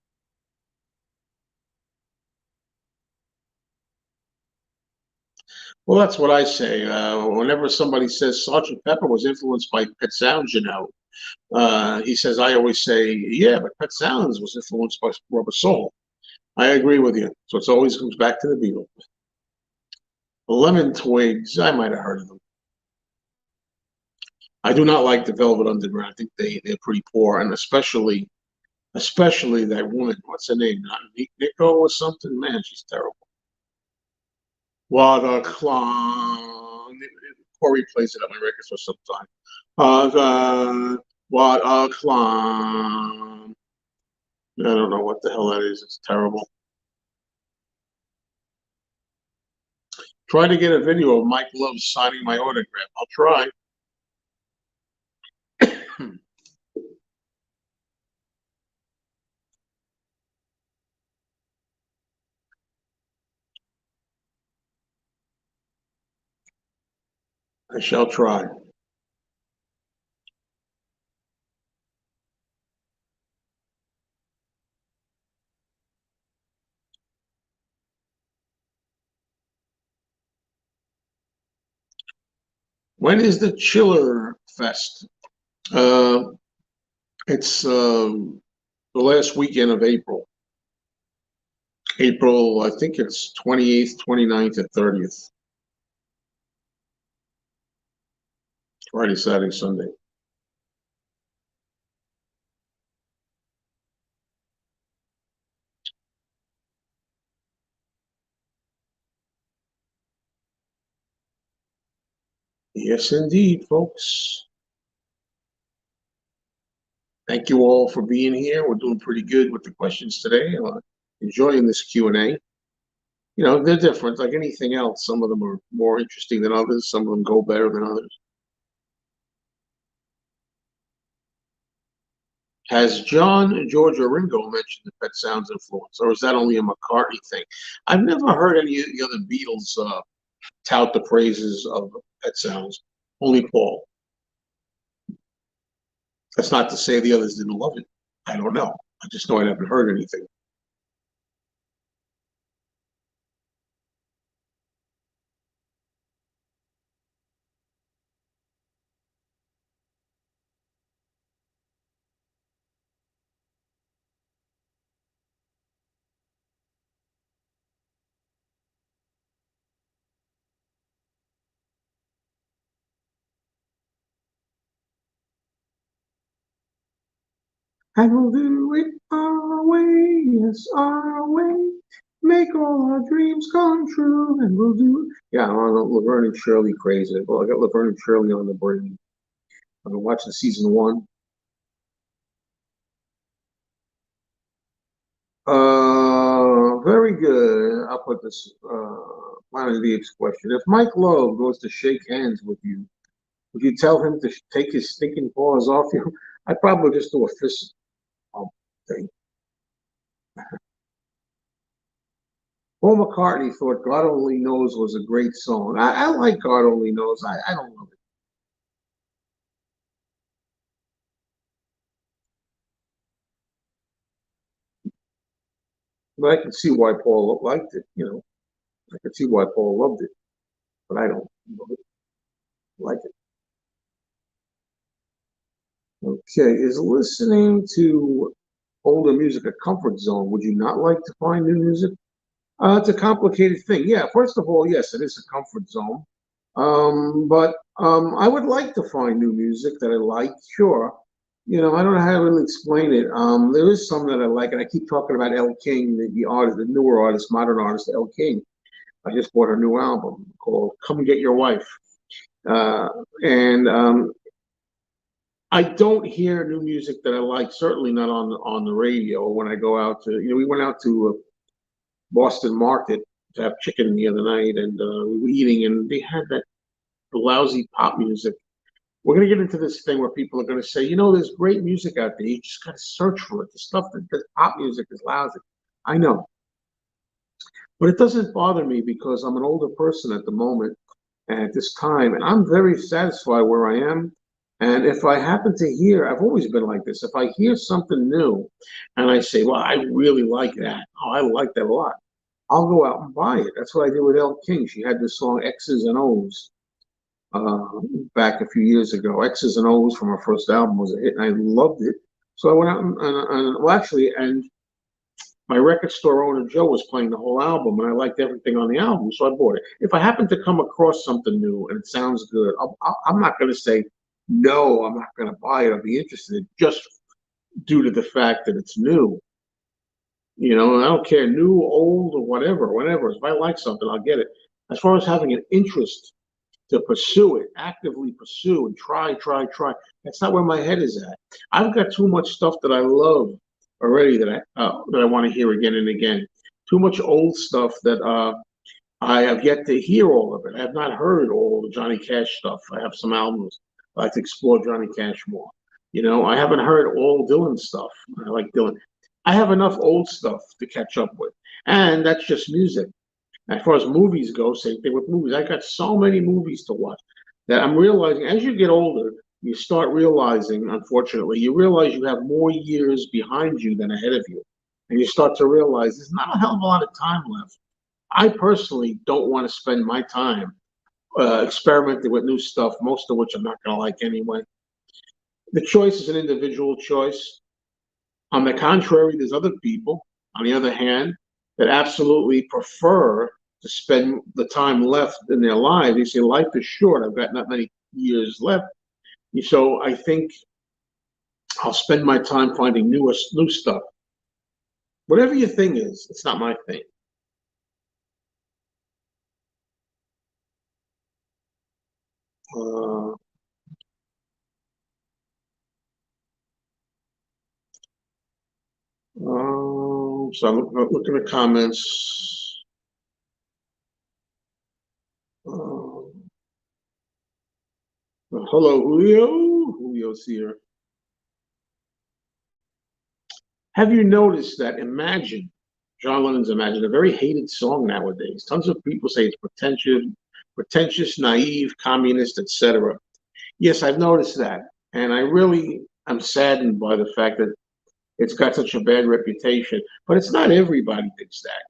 Well, that's what I say. Whenever somebody says Sergeant Pepper was influenced by Pet Sounds, he says, I always say, yeah, but Pet Sounds was influenced by Rubber Soul. I agree with you. So it always comes back to the Beatles. Lemon Twigs, I might have heard of them. I do not like the Velvet Underground. I think they're pretty poor, and especially that woman. What's her name? Not Nico or something. Man, she's terrible. What a clown. Corey plays it on my records for some time. What a clown. I don't know what the hell that is. It's terrible. Try to get a video of Mike Love signing my autograph. I'll try. I shall try. When is the Chiller Fest? Uh, it's the last weekend of April. April, I think it's 28th, 29th, and 30th. Friday, Saturday, Sunday. Yes, indeed, folks. Thank you all for being here. We're doing pretty good with the questions today. enjoying this Q&A. You know, they're different, like anything else. Some of them are more interesting than others. Some of them go better than others. Has John, George, or Ringo mentioned the Pet Sounds influence, or is that only a McCartney thing? I've never heard any of the other Beatles tout the praises of Pet Sounds. Only Paul. That's not to say the others didn't love it. I don't know. I just know I haven't heard anything. And we'll do it our way, yes, our way. Make all our dreams come true, and we'll do it. Yeah, I'm on Laverne and Shirley crazy. Well, I got Laverne and Shirley on the brain. I've been watching season one. Very good. I'll put this Planet of the Apes question. If Mike Love goes to shake hands with you, would you tell him to take his stinking paws off you? I'd probably just do a fist bump thing. Paul McCartney thought God Only Knows was a great song. I like God Only Knows. I don't love it. But I can see why Paul liked it, you know. I can see why Paul loved it, but I don't like it. Okay, is listening to older music a comfort zone? Would you not like to find new music? It's a complicated thing. Yeah, first of all, yes, it is a comfort zone. But I would like to find new music that I like, sure. You know, I don't know how to really explain it. There is some that I like, and I keep talking about Elle King, the artist, the newer artist, modern artist, Elle King. I just bought her new album called "Come Get Your Wife," uh, and I don't hear new music that I like. Certainly not on the radio or when I go out to. You know, we went out to Boston Market to have chicken the other night, and we were eating, and they had that lousy pop music. We're going to get into this thing where people are going to say, you know, there's great music out there. You just got to search for it. The stuff that pop music is lousy. I know, but it doesn't bother me because I'm an older person at the moment and at this time, and I'm very satisfied where I am. And if I happen to hear, I've always been like this. If I hear something new, and I say, "Well, I really like that. Oh, I like that a lot." I'll go out and buy it. That's what I did with Elle King. She had this song X's and O's uh, back a few years ago. X's and O's from her first album was a hit, and I loved it. So I went out and well, actually, and my record store owner Joe was playing the whole album, and I liked everything on the album, so I bought it. If I happen to come across something new and it sounds good, I'm not going to say no. I'm not going to buy it. I'll be interested just due to the fact that it's new. You know, I don't care, new, old, or whatever, whatever. If I like something, I'll get it. As far as having an interest to pursue it, actively pursue and try. That's not where my head is at. I've got too much stuff that I love already that I want to hear again and again. Too much old stuff that I have yet to hear all of it. I have not heard all the Johnny Cash stuff. I have some albums. I like to explore Johnny Cash more. You know, I haven't heard all Dylan stuff. I like Dylan. I have enough old stuff to catch up with, and that's just music. As far as movies go, same thing with movies. I got so many movies to watch that I'm realizing as you get older, you start realizing, unfortunately, you realize you have more years behind you than ahead of you. And you start to realize there's not a hell of a lot of time left. I personally don't want to spend my time experimenting with new stuff, most of which I'm not going to like anyway. The choice is an individual choice. On the contrary, there's other people, on the other hand, that absolutely prefer to spend the time left in their lives. They say life is short. I've got not many years left. So I think I'll spend my time finding new stuff. Whatever your thing is, it's not my thing. Uh, So I'm looking at comments. Hello, Julio. Julio's here. Have you noticed that Imagine, John Lennon's Imagine, a very hated song nowadays? Tons of people say it's pretentious, naive, communist, etc. Yes, I've noticed that. And I really am saddened by the fact that it's got such a bad reputation. But it's not everybody thinks that.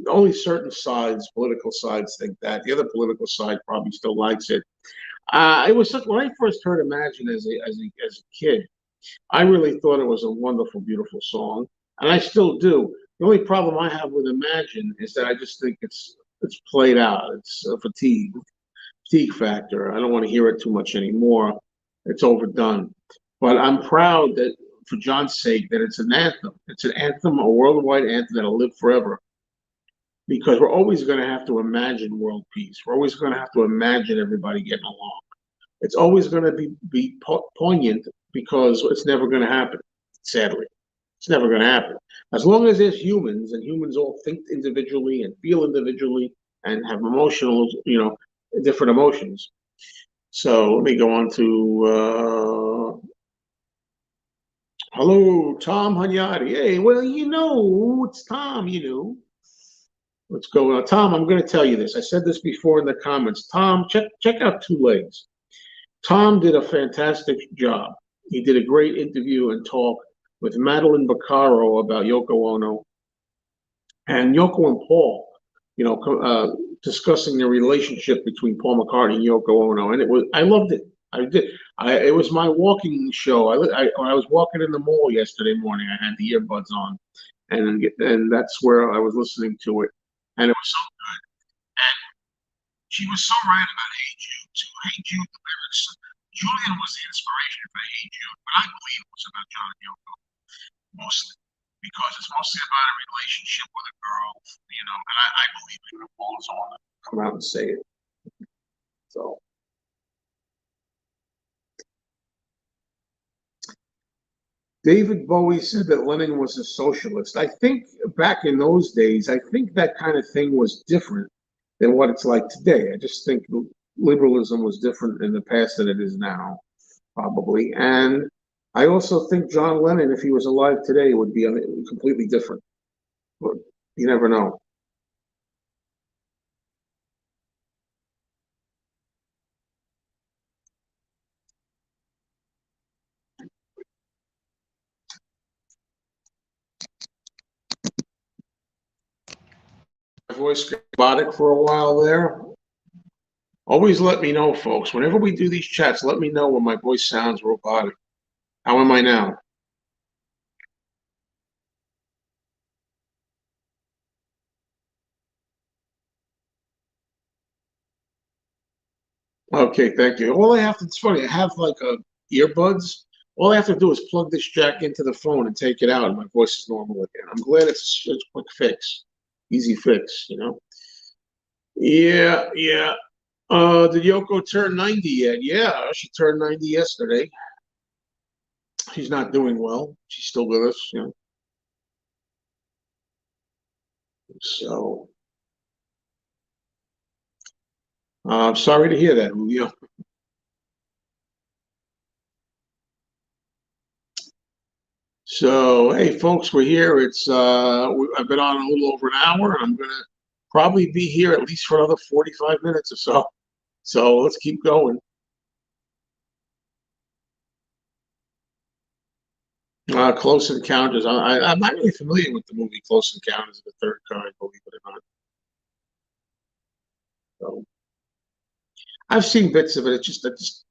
Only certain sides, political sides, think that. The other political side probably still likes it. It was such when I first heard Imagine as a kid. I really thought it was a wonderful, beautiful song, and I still do. The only problem I have with Imagine is that I just think it's played out. It's a fatigue factor. I don't want to hear it too much anymore. It's overdone. But I'm proud that, for John's sake, that it's an anthem. It's an anthem, a worldwide anthem that'll live forever. Because we're always going to have to imagine world peace. We're always going to have to imagine everybody getting along. It's always going to be poignant because it's never going to happen. Sadly, it's never going to happen. As long as there's humans and humans all think individually and feel individually and have emotional, different emotions. So let me go on to hello, Tom Hunyadi. Hey, well, it's Tom. Let's go. Tom, I'm going to tell you this. I said this before in the comments. Tom, check out Two Legs. Tom did a fantastic job. He did a great interview and talk with Madeline Baccaro about Yoko Ono and Yoko and Paul, discussing the relationship between Paul McCartney and Yoko Ono. And I loved it. I did. It was my walking show. When I was walking in the mall yesterday morning, I had the earbuds on, and that's where I was listening to it. And it was so good. And she was so right about Hey Jude, too. Hey Jude, the lyrics. Julian was the inspiration for Hey Jude, but I believe it was about John and Yoko, mostly. Because it's mostly about a relationship with a girl, and I believe it. And Paul is on to come out and say it. So. David Bowie said that Lenin was a socialist. I think back in those days, I think that kind of thing was different than what it's like today. I just think liberalism was different in the past than it is now, probably. And I also think John Lennon, if he was alive today, would be completely different. But you never know. My voice got robotic for a while there. Always let me know, folks. Whenever we do these chats, let me know when my voice sounds robotic. How am I now? Okay, thank you. It's funny, I have like earbuds. All I have to do is plug this jack into the phone and take it out, and my voice is normal again. I'm glad it's a quick fix, easy fix. Yeah, yeah. Did Yoko turn 90 yet? Yeah, she turned 90 yesterday. She's not doing well. She's still with us. So, I'm sorry to hear that, Julio. So, hey, folks, we're here. I've been on a little over an hour. I'm gonna probably be here at least for another 45 minutes or so. So let's keep going. Close Encounters. I'm not really familiar with the movie Close Encounters of the Third Kind, believe it or not. So I've seen bits of it. I just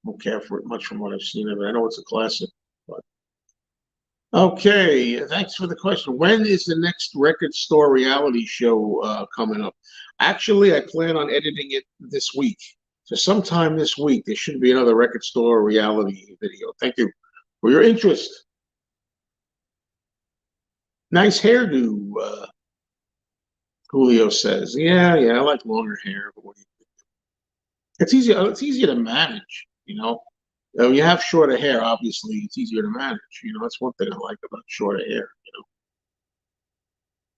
don't care for it much from what I've seen of it. I know it's a classic, but okay. Thanks for the question. When is the next Record Store reality show coming up? Actually, I plan on editing it this week. So sometime this week, there should be another Record Store reality video. Thank you for your interest. Nice hairdo, Julio says. Yeah, I like longer hair, but it's easier. It's easier to manage. When you have shorter hair, obviously, it's easier to manage. That's one thing I like about shorter hair.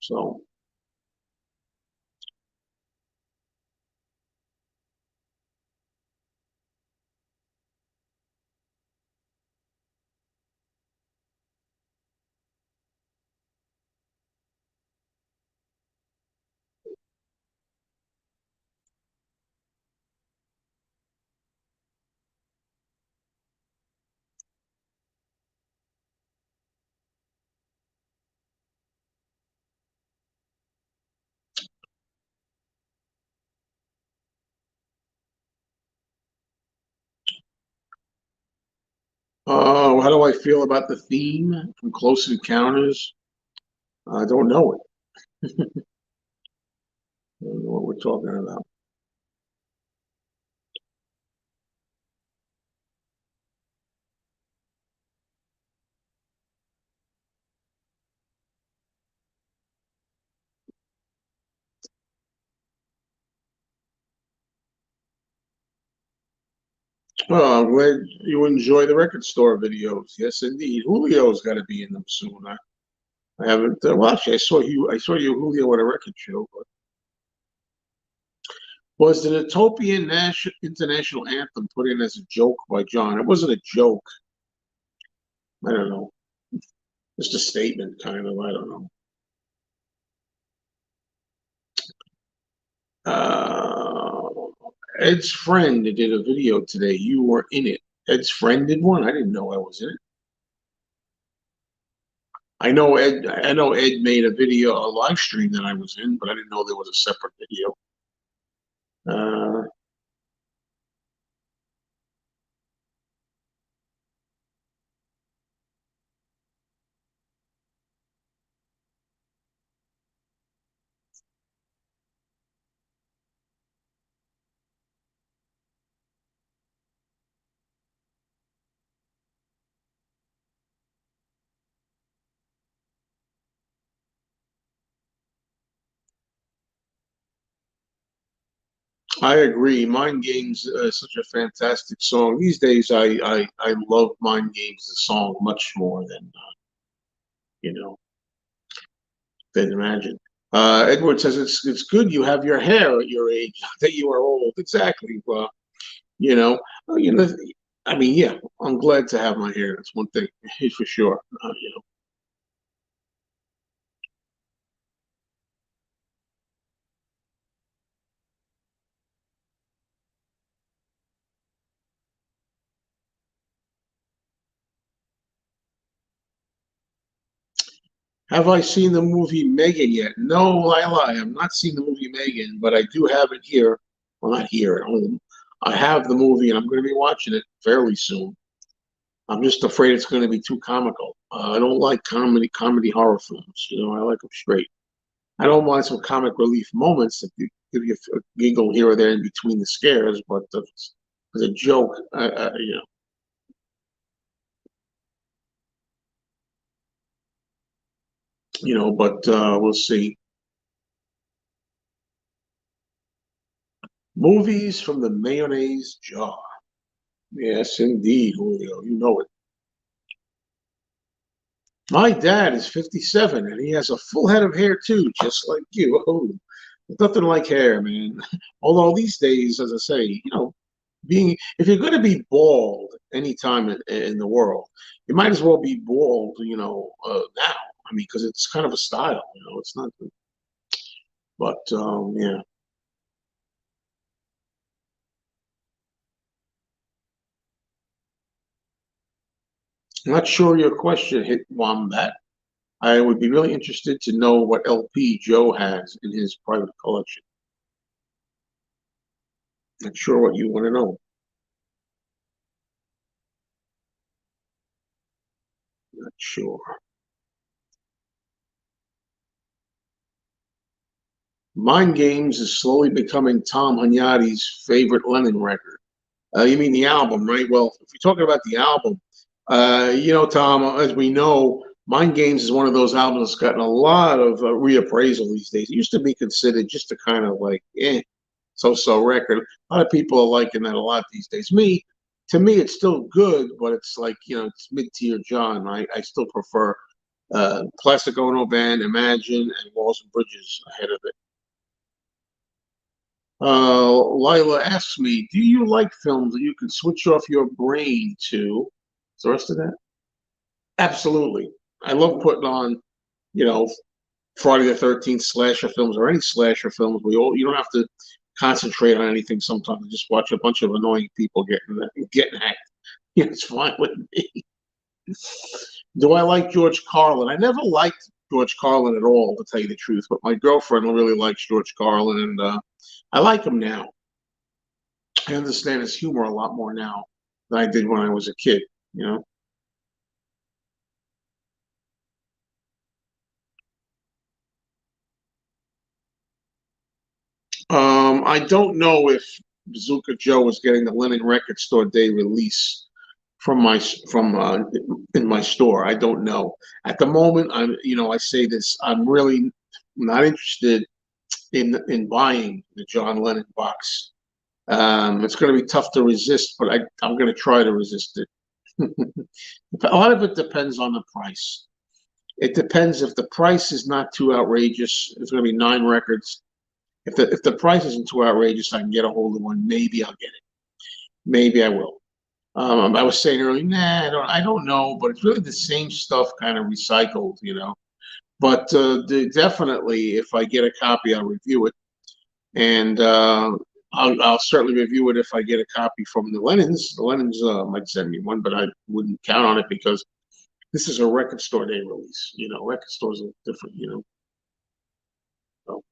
So, how do I feel about the theme from Close Encounters? I don't know it. I don't know what we're talking about. Well, I'm glad you enjoy the record store videos. Yes, indeed. Julio's got to be in them soon. I haven't. Well, actually, I saw you. I saw you, Julio, at a record show. But was the Utopian International Anthem put in as a joke by John? It wasn't a joke. I don't know. Just a statement, kind of. I don't know. Uh, Ed's friend did a video today. You were in it. Ed's friend did one. I didn't know I was in it. I know Ed. I know Ed made a video, a live stream that I was in, but I didn't know there was a separate video. Uh, I agree. Mind Games is such a fantastic song. These days, I love Mind Games, the song, much more than you know than Imagine. Edward says it's good you have your hair at your age, not that you are old. Exactly. You know, you know. I mean, yeah, I'm glad to have my hair. That's one thing for sure. Have I seen the movie Megan yet? No, I lie. I've not seen the movie Megan, but I do have it here. Well, not here at home. I have the movie, and I'm going to be watching it fairly soon. I'm just afraid it's going to be too comical. I don't like comedy horror films. I like them straight. I don't mind some comic relief moments that give you a giggle here or there in between the scares, but as a joke, But we'll see. Movies from the mayonnaise jar. Yes, indeed, Julio. You know it. My dad is 57 and he has a full head of hair too, just like you. Oh, nothing like hair, man. Although these days, as I say, being if you're going to be bald anytime in the world, you might as well be bald, now. I mean, because it's kind of a style, it's not, but yeah. Not sure your question hit Wombat. I would be really interested to know what LP Joe has in his private collection. Not sure what you want to know. Not sure. Mind Games is slowly becoming Tom Hunyadi's favorite Lennon record. You mean the album, right? Well, if you're talking about the album, Tom, as we know, Mind Games is one of those albums that's gotten a lot of reappraisal these days. It used to be considered just a kind of like, so-so record. A lot of people are liking that a lot these days. To me, it's still good, but it's like, it's mid-tier John. I still prefer Plastic Ono Band, Imagine, and Walls and Bridges ahead of it. Lila asks me, do you like films that you can switch off your brain to? Is the rest of that? Absolutely. I love putting on, you know, Friday the 13th slasher films or any slasher films. You don't have to concentrate on anything sometimes. Just watch a bunch of annoying people getting hacked. It's fine with me. Do I like George Carlin? I never liked George Carlin at all, to tell you the truth, but my girlfriend really likes George Carlin, and I like him now. I understand his humor a lot more now than I did when I was a kid, you know? I don't know if Bazooka Joe is getting the Lennon Record Store Day release from my from in my store. I don't know. At the moment, I say this. I'm really not interested in buying the John Lennon box. It's going to be tough to resist, but I'm going to try to resist it. A lot of it depends on the price. It depends if the price is not too outrageous. It's going to be 9 records. If the price isn't too outrageous, I can get a hold of one. Maybe I'll get it. Maybe I will. I was saying earlier, nah, I don't know, but it's really the same stuff, kind of recycled, you know. But definitely, if I get a copy, I'll review it, and I'll certainly review it if I get a copy from the Lennons. The Lennons might send me one, but I wouldn't count on it because this is a record store day release. You know, record stores are different. You know, so,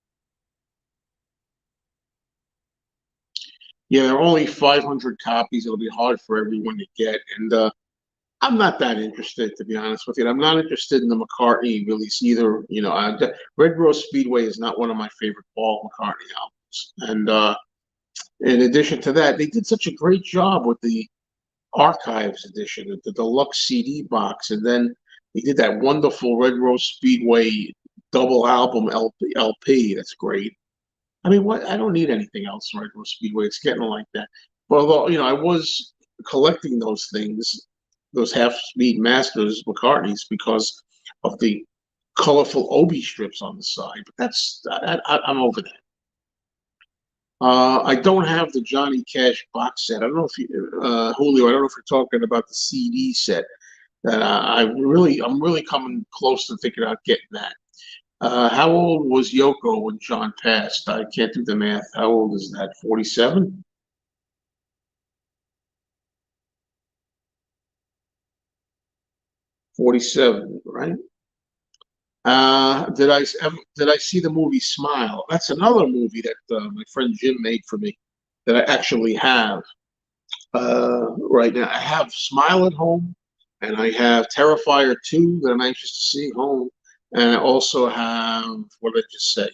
yeah, there are only 500 copies. It'll be hard for everyone to get, and I'm not that interested, to be honest with you. I'm not interested in the McCartney release either. You know, Red Rose Speedway is not one of my favorite Paul McCartney albums. And in addition to that, they did such a great job with the Archives edition, the deluxe CD box, and then they did that wonderful Red Rose Speedway double album LP. That's great. I mean, what? I don't need anything else, Red Rose Speedway. It's getting like that. But although, I was collecting those things, those half-speed masters, McCartney's, because of the colorful Obi strips on the side. But I'm over that. I don't have the Johnny Cash box set. I don't know if Julio. I don't know if you're talking about the CD set. That I'm really coming close to thinking about getting that. How old was Yoko when John passed? I can't do the math. How old is that? 47? 47, right? Did I see the movie Smile? That's another movie that my friend Jim made for me that I actually have right now. I have Smile at home, and I have Terrifier 2 that I'm anxious to see home, and I also have, what did I just say?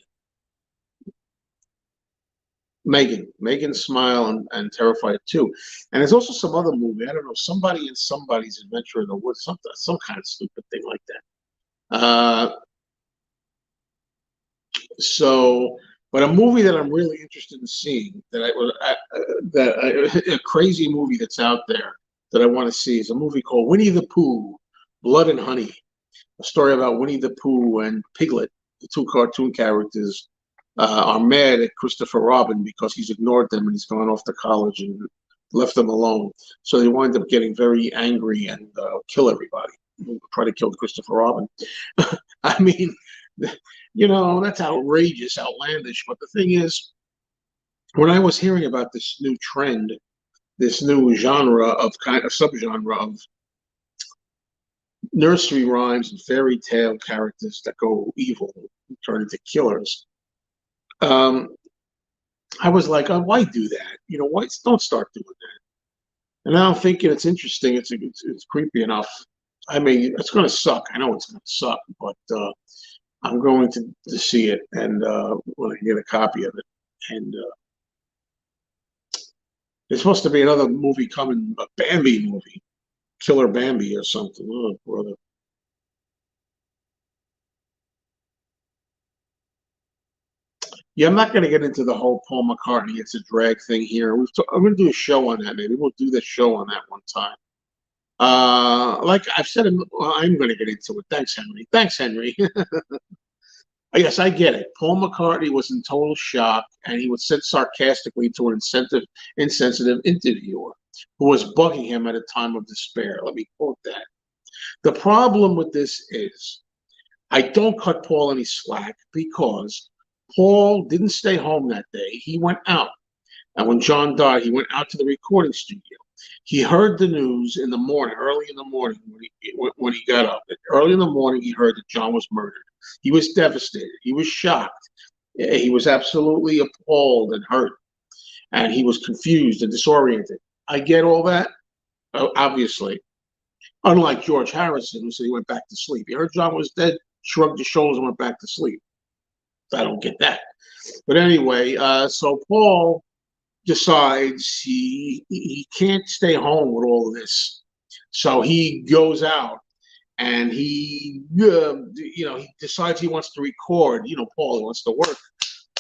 Megan Smile, and Terrifier 2. And there's also some other movie. I don't know, Somebody and Somebody's Adventure in the Woods, something, some kind of stupid thing like that. But a movie that I'm really interested in seeing a crazy movie that's out there that I want to see is a movie called Winnie the Pooh, Blood and Honey, a story about Winnie the Pooh and Piglet, the two cartoon characters, are mad at Christopher Robin because he's ignored them and he's gone off to college and left them alone. So they wind up getting very angry and kill everybody. Try to kill Christopher Robin. I mean, that's outrageous, outlandish. But the thing is, when I was hearing about this new trend, this new genre of kind of subgenre of nursery rhymes and fairy tale characters that go evil, turn into killers, um, I was like, oh, why do that? Why don't start doing that? And now I'm thinking it's interesting. It's creepy enough. I mean, it's going to suck. I know it's going to suck, but I'm going to see it and when I get a copy of it. And there's supposed to be another movie coming, a Bambi movie, Killer Bambi or something. Oh, brother. Yeah, I'm not going to get into the whole Paul McCartney, it's a drag thing here. I'm going to do a show on that. Maybe we'll do the show on that one time. Like I've said, well, I'm going to get into it. Thanks, Henry. Thanks, Henry. Yes, I get it. Paul McCartney was in total shock, and he was said sarcastically to an insensitive interviewer who was bugging him at a time of despair. Let me quote that. The problem with this is I don't cut Paul any slack because Paul didn't stay home that day. He went out. And when John died, he went out to the recording studio. He heard the news in the morning, early in the morning, when he got up. Early in the morning, he heard that John was murdered. He was devastated. He was shocked. He was absolutely appalled and hurt. And he was confused and disoriented. I get all that, obviously. Unlike George Harrison, who said he went back to sleep. He heard John was dead, shrugged his shoulders, and went back to sleep. I don't get that. But anyway, so Paul decides he can't stay home with all of this, so he goes out and he decides he wants to record. Paul wants to work,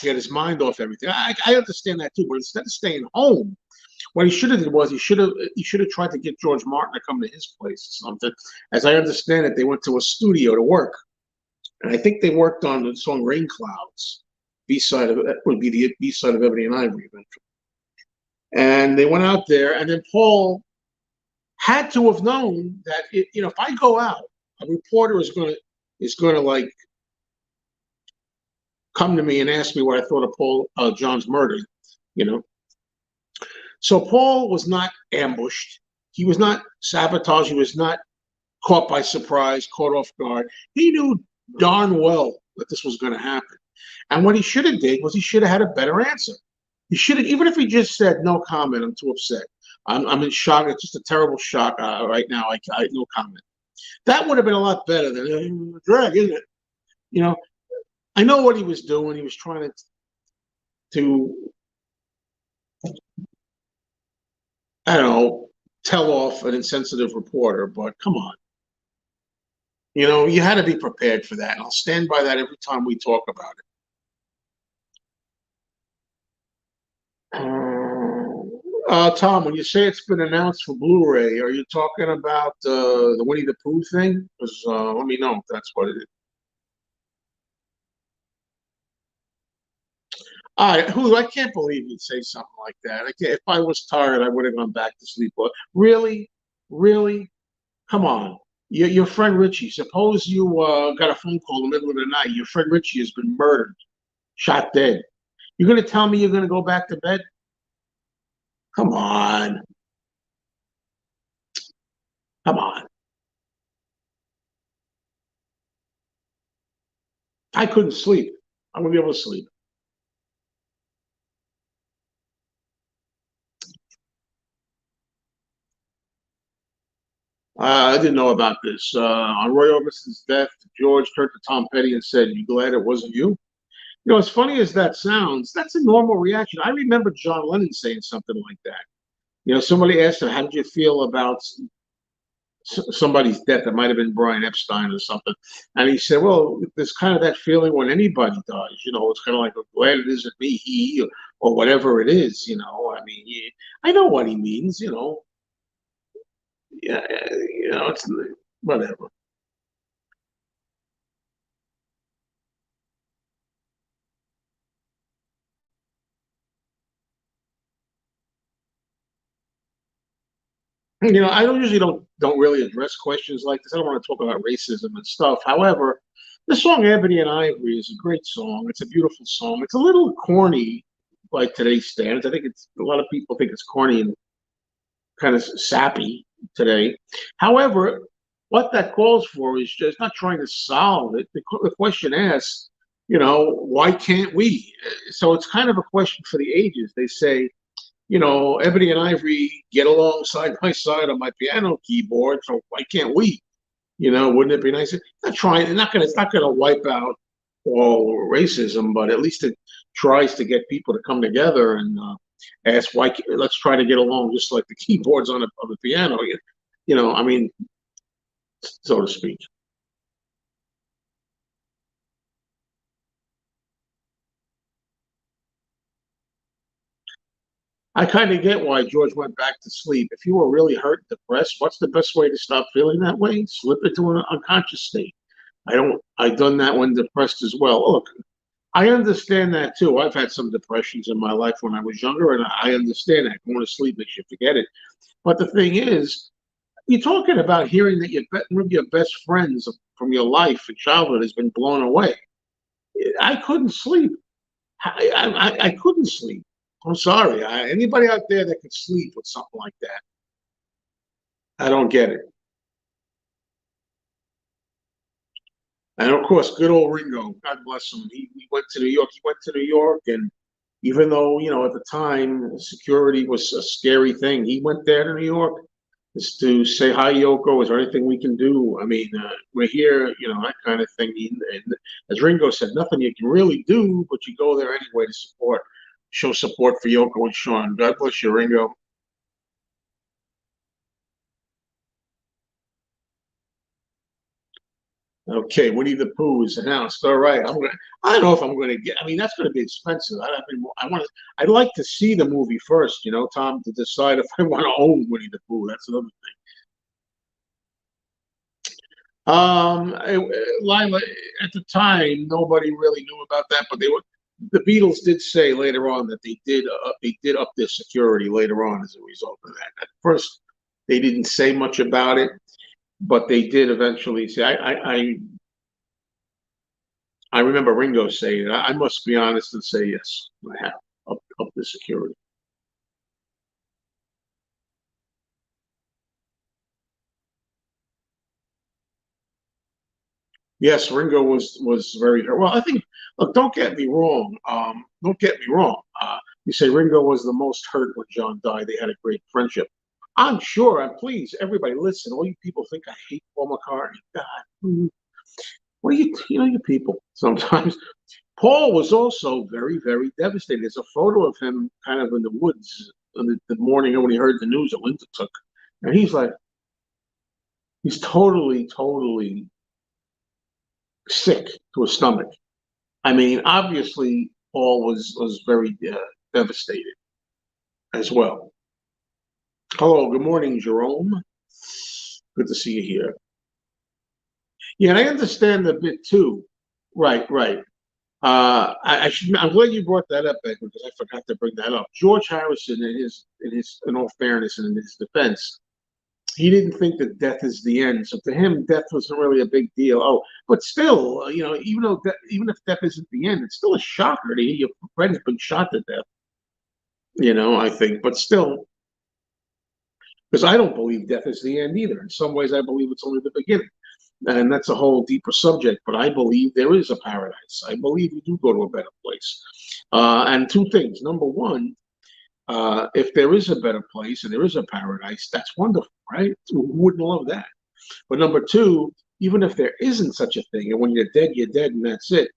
get his mind off everything. I understand that too, but instead of staying home, what he should have did was he should have tried to get George Martin to come to his place or something. As I understand it, they went to a studio to work, and I think they worked on the song Rain Clouds. B-side of it would be the B-side of Ebony and Ivory eventually. And they went out there, and then Paul had to have known that if I go out, a reporter is gonna like come to me and ask me what I thought of John's murder. You know, so Paul was not ambushed. He was not sabotaged. He was not caught by surprise, caught off guard. He knew darn well that this was going to happen. And what he should have did was he should have had a better answer. He should have, even if he just said no comment. I'm too upset. I'm in shock. It's just a terrible shock right now. I no comment. That would have been a lot better than drag, isn't it? You know, I know what he was doing. He was trying to I don't know, tell off an insensitive reporter, but come on. You had to be prepared for that. And I'll stand by that every time we talk about it. Tom, when you say it's been announced for Blu-ray, are you talking about the Winnie the Pooh thing? Because let me know if that's what it is. I can't believe you'd say something like that. If I was tired, I would have gone back to sleep. But really, really, come on. Your friend Richie. Suppose you got a phone call in the middle of the night. Your friend Richie has been murdered, shot dead. You're going to tell me you're going to go back to bed? Come on. Come on. I couldn't sleep. I wouldn't be able to sleep. I didn't know about this. On Roy Orbison's death, George turned to Tom Petty and said, "You glad it wasn't you?" As funny as that sounds, that's a normal reaction. I remember John Lennon saying something like that. Somebody asked him, "How did you feel about somebody's death?" That might have been Brian Epstein or something. And he said, "Well, there's kind of that feeling when anybody dies. It's kind of like, I'm glad it isn't me, he, or whatever it is. I mean, I know what he means. Yeah, it's whatever." I don't usually don't really address questions like this. I don't want to talk about racism and stuff. However, the song "Ebony and Ivory" is a great song. It's a beautiful song. It's a little corny by today's standards. I think it's a lot of people think it's corny and kind of sappy today. However, what that calls for is just not trying to solve it. The question asks, why can't we? So it's kind of a question for the ages. They say, Ebony and Ivory get along side by side on my piano keyboard, so why can't we? Wouldn't it be nice? Not trying, it's not gonna wipe out all racism, but at least it tries to get people to come together and ask why. Let's try to get along, just like the keyboards on the piano. I mean, so to speak. I kind of get why George went back to sleep. If you were really hurt and depressed, what's the best way to stop feeling that way? Slip into an unconscious state. I've done that when depressed as well. Look, I understand that too. I've had some depressions in my life when I was younger, and I understand that. Going to sleep makes you forget it. But the thing is, you're talking about hearing that one of your best friends from your life and childhood has been blown away. I couldn't sleep. I couldn't sleep. I'm sorry. Anybody out there that could sleep with something like that, I don't get it. And of course, good old Ringo, God bless him. He went to New York. He went to New York, and even though at the time security was a scary thing, he went there to New York just to say hi, Yoko. Is there anything we can do? I mean, we're here, that kind of thing. And as Ringo said, nothing you can really do, but you go there anyway to show support for Yoko and Sean. God bless you, Ringo. Okay, Winnie the Pooh is announced. All right, I don't know if I'm gonna get. I mean, that's gonna be expensive. I want to. I'd like to see the movie first, Tom, to decide if I want to own Winnie the Pooh. That's another thing. Lila, at the time, nobody really knew about that, but they were. The Beatles did say later on that they did up their security later on as a result of that. At first, they didn't say much about it, but they did eventually say. I remember Ringo saying, I must be honest and say yes, I have up the security. Yes, Ringo was very well. I think, look, don't get me wrong. Don't get me wrong. You say Ringo was the most hurt when John died. They had a great friendship. I'm sure. And please, everybody, listen. All you people think I hate Paul McCartney. God, well, you people sometimes. Paul was also very, very devastated. There's a photo of him kind of in the woods on the morning when he heard the news that Linda took. And he's totally, totally sick to his stomach. I mean, obviously, Paul was very devastated as well. Hello, good morning, Jerome. Good to see you here. Yeah, and I understand a bit too. Right, right. I'm glad you brought that up, Ed, because I forgot to bring that up. George Harrison, in all fairness and in his defense, he didn't think that death is the end. So to him, death wasn't really a big deal. Oh, but still, even if death isn't the end, it's still a shocker to hear your friend's been shot to death. I think, but still, because I don't believe death is the end either. In some ways, I believe it's only the beginning, and that's a whole deeper subject. But I believe there is a paradise. I believe we do go to a better place. And two things. Number one, if there is a better place and there is a paradise, that's wonderful, right? Who wouldn't love that? But number two, even if there isn't such a thing, and when you're dead, and that's it,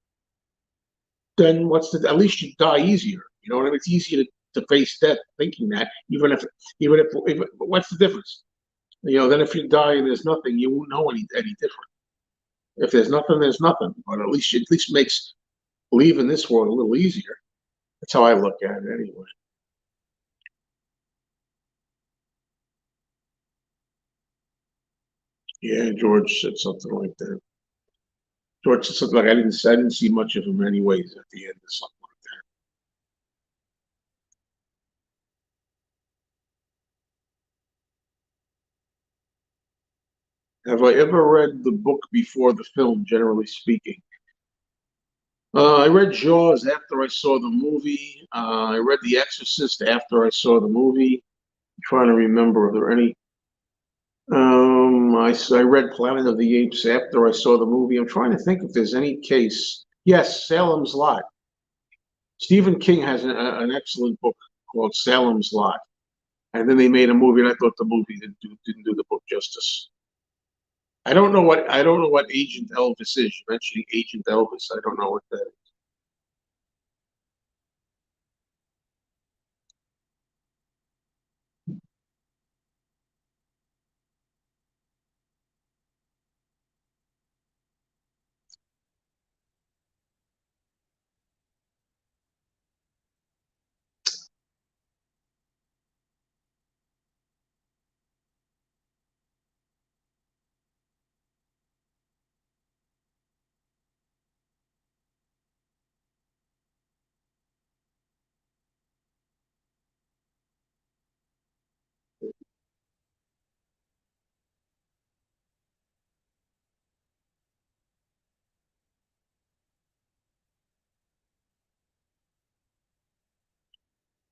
then at least you die easier. You know what I mean? It's easier to face death thinking that, even if what's the difference? Then if you die and there's nothing, you won't know any different. If there's nothing, there's nothing. But at least makes leaving this world a little easier. That's how I look at it anyway. Yeah, George said something like that. George said something like I didn't see much of him anyways at the end of something. Have I ever read the book before the film, generally speaking? I read Jaws after I saw the movie. I read The Exorcist after I saw the movie. I'm trying to remember, are there any? I read Planet of the Apes after I saw the movie. I'm trying to think if there's any case. Yes, Salem's Lot. Stephen King has an excellent book called Salem's Lot. And then they made a movie, and I thought the movie didn't do the book justice. I don't know what Agent Elvis is. You mentioning Agent Elvis. I don't know what that is.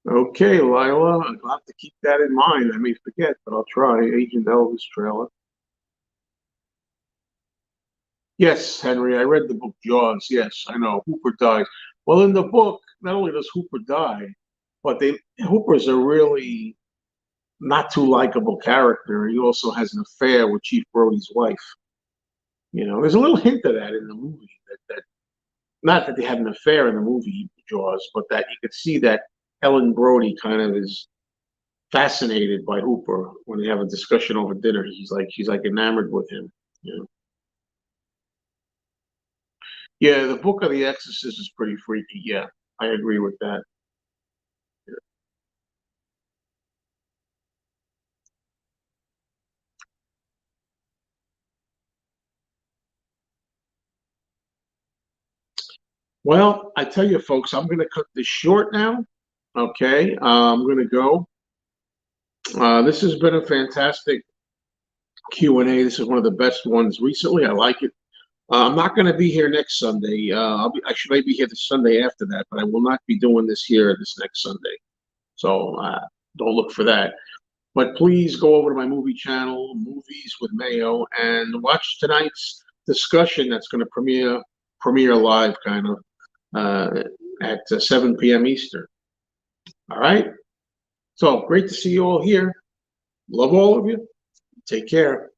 Okay, Lila, I'll have to keep that in mind. I may forget, but I'll try. Agent Elvis trailer. Yes, Henry, I read the book Jaws. Yes, I know. Hooper dies. Well, in the book, not only does Hooper die, but Hooper's a really not too likable character. He also has an affair with Chief Brody's wife. There's a little hint of that in the movie. That not that they had an affair in the movie Jaws, but that you could see that Ellen Brody kind of is fascinated by Hooper when they have a discussion over dinner. She's like enamored with him. You know? Yeah, the Book of the Exorcist is pretty freaky. Yeah, I agree with that. Well, I tell you, folks, I'm going to cut this short now. Okay, I'm going to go. This has been a fantastic Q&A. This is one of the best ones recently. I like it. I'm not going to be here next Sunday. I should maybe be here the Sunday after that, but I will not be doing this here this next Sunday. So don't look for that. But please go over to my movie channel, Movies with Mayo, and watch tonight's discussion that's going to premiere live kind of at 7 p.m. Eastern. All right. So great to see you all here. Love all of you. Take care.